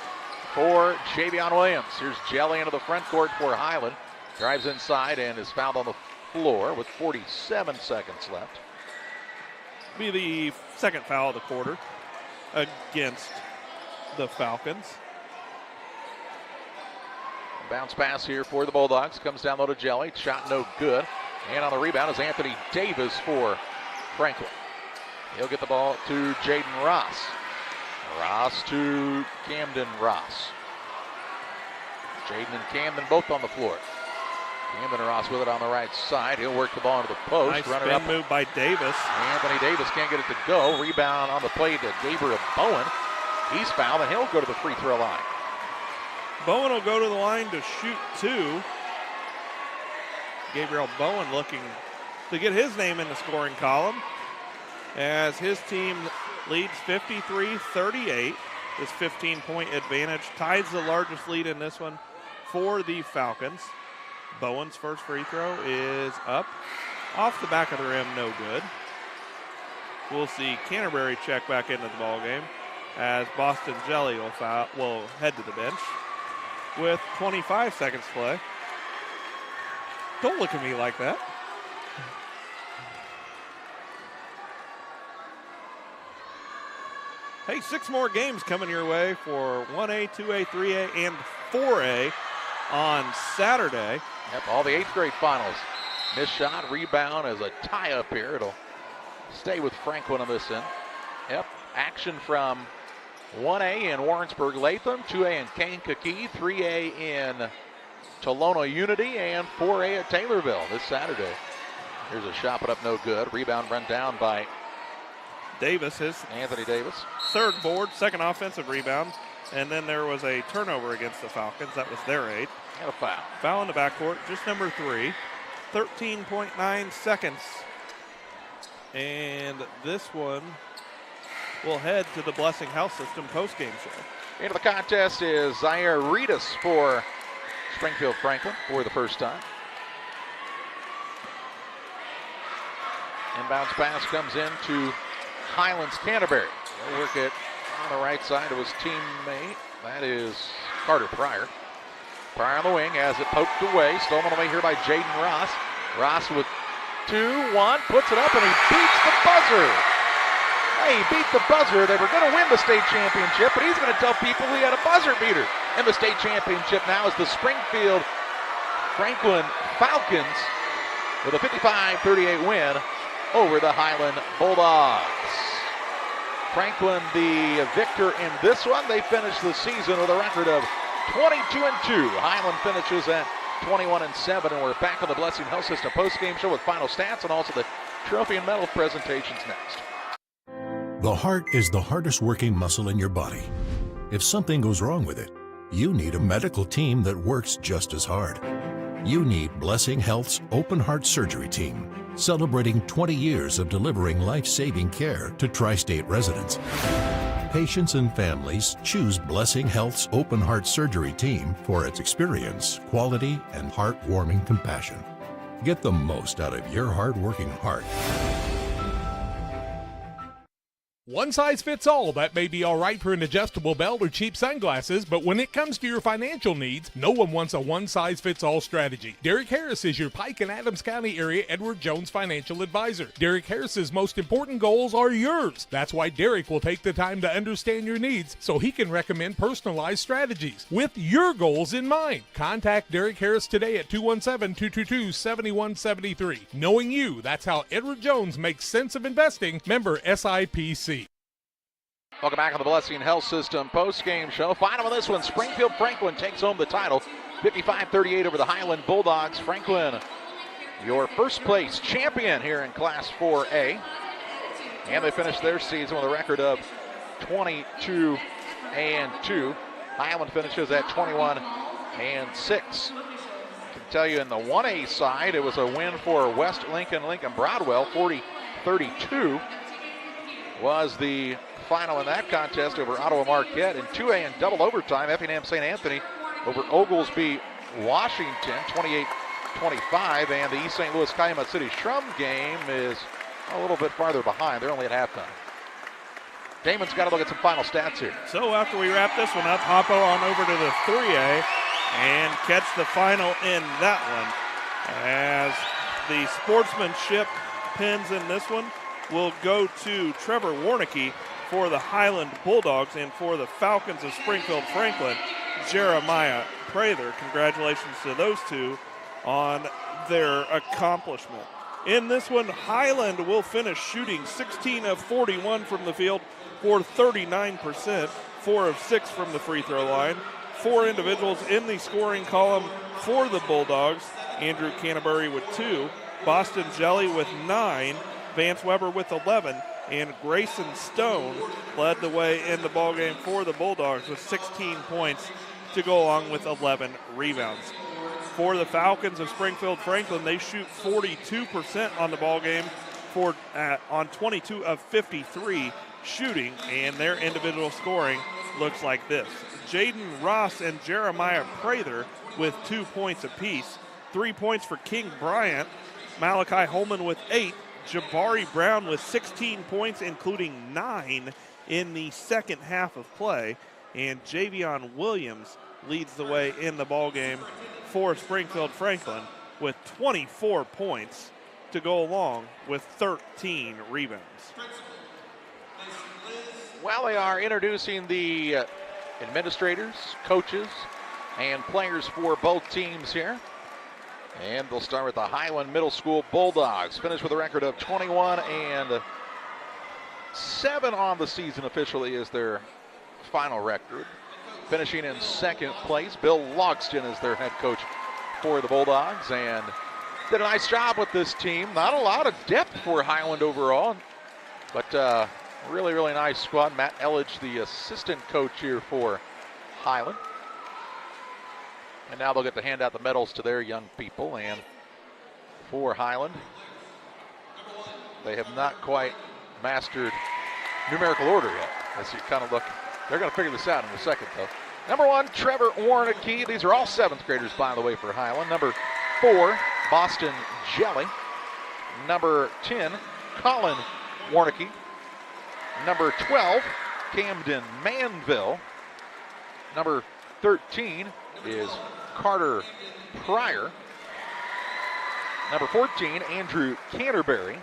for Javion Williams. Here's Jelly into the front court for Highland. Drives inside and is fouled on the floor with 47 seconds left. Be the second foul of the quarter against the Falcons. Bounce pass here for the Bulldogs. Comes down low to Jelly. Shot no good. And on the rebound is Anthony Davis for Franklin. He'll get the ball to Jaden Ross. Ross to Camden Ross. Jaden and Camden both on the floor. Camden Ross with it on the right side. He'll work the ball into the post. Nice spin move by Davis. Anthony Davis can't get it to go. Rebound on the play to Gabriel Bowen. He's fouled, and he'll go to the free throw line. Bowen will go to the line to shoot 2. Gabriel Bowen looking to get his name in the scoring column as his team leads 53-38. This 15-point advantage ties the largest lead in this one for the Falcons. Bowen's first free throw is up. Off the back of the rim, no good. We'll see Canterbury check back into the ballgame as Boston Jelly will head to the bench with 25 seconds to play. Don't look at me like that. Hey, 6 more games coming your way for 1A, 2A, 3A, and 4A on Saturday. Yep, all the 8th grade finals. Missed shot, rebound as a tie up here. It'll stay with Franklin on this end. Yep, action from 1A in Warrensburg Latham, 2A in Kankakee, 3A in Tolono Unity, and 4A at Taylorville this Saturday. Here's a shot put up no good. Rebound run down by Davis, Anthony Davis. Third board, second offensive rebound. And then there was a turnover against the Falcons. That was their 8th. And a foul. Foul in the backcourt, just number 3. 13.9 seconds. And this one will head to the Blessing Health System postgame show. Into the contest is Zaire Reedus for Springfield Franklin for the first time. Inbounds pass comes into Highland's Canterbury. He'll work it on the right side of his teammate. That is Carter Pryor. Pryor on the wing as it poked away. Stolen away here by Jaden Ross. Ross with 2-1, puts it up, and he beats the buzzer. Hey, he beat the buzzer. They were going to win the state championship, but he's going to tell people he had a buzzer beater in the state championship now as the Springfield Franklin Falcons with a 55-38 win over the Highland Bulldogs. Franklin the victor in this one. They finished the season with a record of 22-2. Highland finishes at 21-7, and we're back on the Blessing Health System postgame show with final stats and also the trophy and medal presentations next. The heart is the hardest working muscle in your body. If something goes wrong with it, you need a medical team that works just as hard. You need Blessing Health's open heart surgery team, celebrating 20 years of delivering life-saving care to tri-state residents. Patients and families choose Blessing Health's open heart surgery team for its experience, quality, and heartwarming compassion. Get the most out of your hard-working heart. One size fits all. That may be all right for an adjustable belt or cheap sunglasses, but when it comes to your financial needs, no one wants a one-size-fits-all strategy. Derek Harris is your Pike and Adams County area Edward Jones financial advisor. Derek Harris's most important goals are yours. That's why Derek will take the time to understand your needs so he can recommend personalized strategies with your goals in mind. Contact Derek Harris today at 217-222-7173. Knowing you, that's how Edward Jones makes sense of investing. Member SIPC. Welcome back on the Blessing Health System post-game show. Final of this one, Springfield Franklin takes home the title, 55-38 over the Highland Bulldogs. Franklin, your first place champion here in Class 4A. And they finished their season with a record of 22-2. Highland finishes at 21-6. I can tell you in the 1A side, it was a win for West Lincoln Broadwell, 40-32 was the final in that contest over Ottawa Marquette. In 2A in double overtime, Effingham St. Anthony over Oglesby Washington, 28-25. And the East St. Louis Calumet City Shrum game is a little bit farther behind. They're only at halftime. Damon's got to look at some final stats here. So after we wrap this one up, hop on over to the 3A and catch the final in that one. As the sportsmanship pins in this one will go to Trevor Warnicki for the Highland Bulldogs, and for the Falcons of Springfield Franklin, Jeremiah Prather. Congratulations to those two on their accomplishment. In this one, Highland will finish shooting 16 of 41 from the field for 39%, 4 of 6 from the free throw line. 4 individuals in the scoring column for the Bulldogs. Andrew Canterbury with 2, Boston Jelly with 9, Vance Weber with 11, and Grayson Stone led the way in the ballgame for the Bulldogs with 16 points to go along with 11 rebounds. For the Falcons of Springfield Franklin, they shoot 42% on the ballgame on 22 of 53 shooting, and their individual scoring looks like this. Jaden Ross and Jeremiah Prather with 2 points apiece. 3 points for King Bryant. Malachi Holman with 8. Jabari Brown with 16 points, including 9 in the second half of play. And Javion Williams leads the way in the ballgame for Springfield Franklin with 24 points to go along with 13 rebounds. Well, they are introducing the administrators, coaches, and players for both teams here. And they'll start with the Highland Middle School Bulldogs. Finished with a record of 21-7 on the season officially is their final record. Finishing in second place, Bill Logston is their head coach for the Bulldogs, and did a nice job with this team. Not a lot of depth for Highland overall, but really, really nice squad. Matt Elledge, the assistant coach here for Highland. And now they'll get to hand out the medals to their young people. And for Highland, they have not quite mastered numerical order yet. As you kind of look, they're going to figure this out in a second, though. Number 1, Trevor Warnicki. These are all 7th graders, by the way, for Highland. Number 4, Boston Jelly. Number 10, Colin Warnicki. Number 12, Camden Manville. Number 13 is Carter Pryor. Number 14, Andrew Canterbury.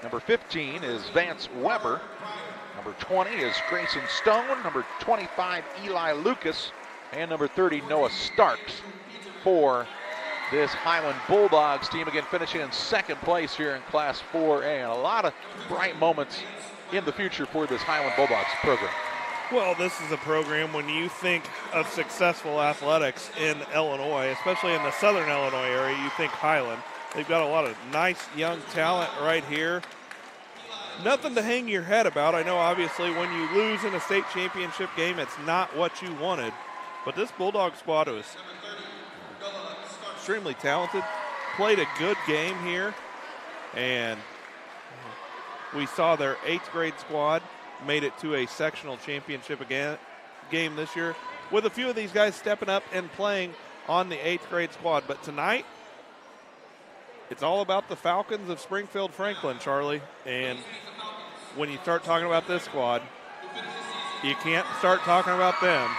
Number 15 is Vance Weber. Number 20 is Grayson Stone. Number 25, Eli Lucas. And number 30, Noah Starks for this Highland Bulldogs team. Again, finishing in second place here in Class 4A. And a lot of bright moments in the future for this Highland Bulldogs program. Well, this is a program, when you think of successful athletics in Illinois, especially in the southern Illinois area, you think Highland. They've got a lot of nice young talent right here. Nothing to hang your head about. I know, obviously, when you lose in a state championship game, it's not what you wanted. But this Bulldog squad was extremely talented, played a good game here, and we saw their 8th grade squad made it to a sectional championship game this year, with a few of these guys stepping up and playing on the 8th grade squad. But tonight, it's all about the Falcons of Springfield Franklin, Charlie. And when you start talking about this squad, you can't start talking about them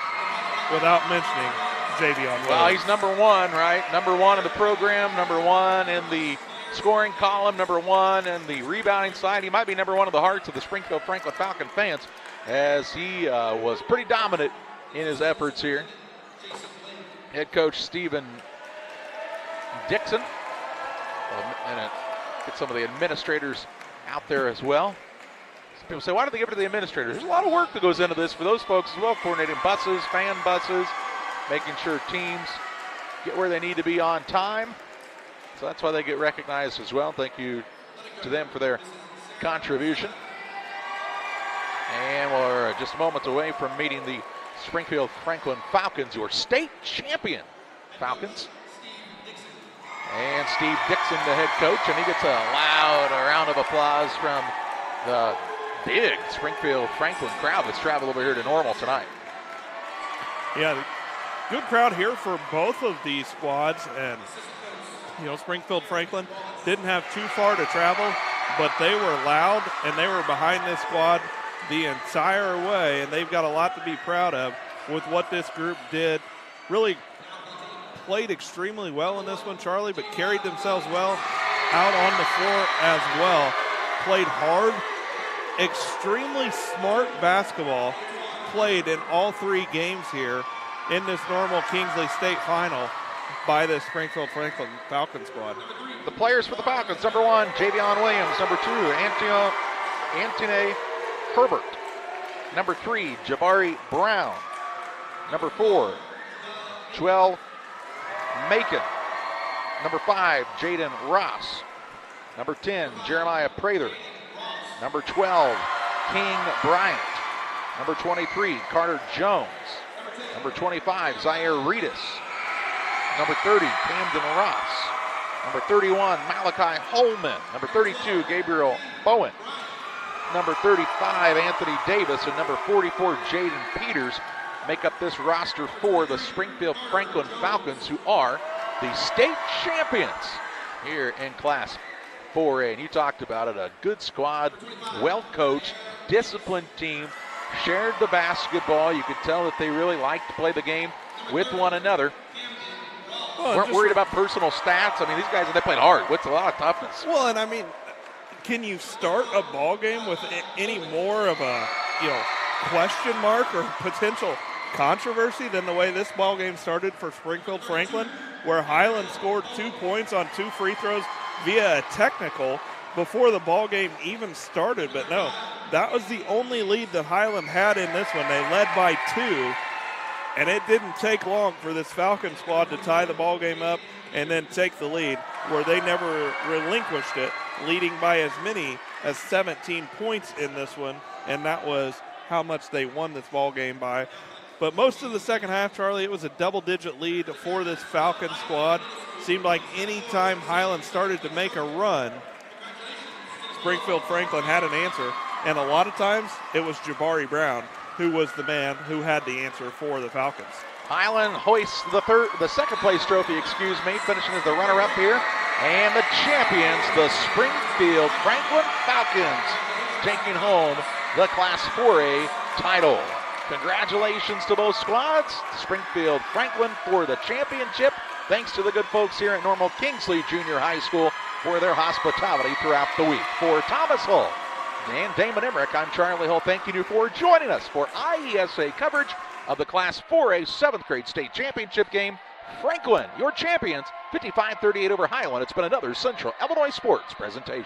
without mentioning Javion Williams. Well, he's number 1, right? Number 1 in the program, number 1 in the scoring column, number 1 in the rebounding side. He might be number 1 in the hearts of the Springfield Franklin Falcon fans, as he was pretty dominant in his efforts here. Head coach Stephen Dixon. And get some of the administrators out there as well. Some people say, why do they give it to the administrators? There's a lot of work that goes into this for those folks as well, coordinating buses, fan buses, making sure teams get where they need to be on time. So that's why they get recognized as well. Thank you to them for their contribution. And we're just moments away from meeting the Springfield Franklin Falcons, who are state champion Falcons. And Steve Dixon, the head coach, and he gets a loud round of applause from the big Springfield Franklin crowd that's traveled over here to Normal tonight. Yeah, good crowd here for both of these squads. And, you know, Springfield Franklin didn't have too far to travel, but they were loud and they were behind this squad the entire way. And they've got a lot to be proud of with what this group did. Really played extremely well in this one, Charlie, but carried themselves well out on the floor as well. Played hard, extremely smart basketball played in all 3 games here in this Normal Kingsley State Final by the Springfield Franklin Falcon squad. The players for the Falcons: number 1, Javion Williams; number 2, Antone Herbert; number 3, Jabari Brown; number 4, Joel Macon; number 5, Jaden Ross; number 10, Jeremiah Prather; number 12, King Bryant; number 23, Carter Jones; number 25, Zaire Reedus; number 30, Camden Ross; number 31, Malachi Holman; number 32, Gabriel Bowen; number 35, Anthony Davis; and number 44, Jaden Peters, make up this roster for the Springfield Franklin Falcons, who are the state champions here in Class 4A. And you talked about it, a good squad, well-coached, disciplined team, shared the basketball. You could tell that they really like to play the game with one another. weren't worried about personal stats. I mean, these guys, they played hard. What's a lot of toughness. Well, and I mean, can you start a ball game with any more of a, question mark or potential controversy than the way this ball game started for Springfield Franklin, where Highland scored 2 points on 2 free throws via a technical before the ball game even started? But no, that was the only lead that Highland had in this one. They led by 2, and it didn't take long for this Falcon squad to tie the ball game up and then take the lead, where they never relinquished it, leading by as many as 17 points in this one, and that was how much they won this ball game by. But most of the second half, Charlie, it was a double-digit lead for this Falcon squad. Seemed like any time Highland started to make a run, Springfield Franklin had an answer, and a lot of times it was Jabari Brown who was the man who had the answer for the Falcons. Highland hoists the second place trophy, finishing as the runner-up here. And the champions, the Springfield Franklin Falcons, taking home the Class 4A title. Congratulations to both squads. Springfield Franklin for the championship. Thanks to the good folks here at Normal Kingsley Junior High School for their hospitality throughout the week. For Thomas Hull and Damon Emmerich, I'm Charlie Hull, thanking you for joining us for IESA coverage of the Class 4A 7th grade state championship game. Franklin, your champions, 55-38 over Highland. It's been another Central Illinois Sports presentation.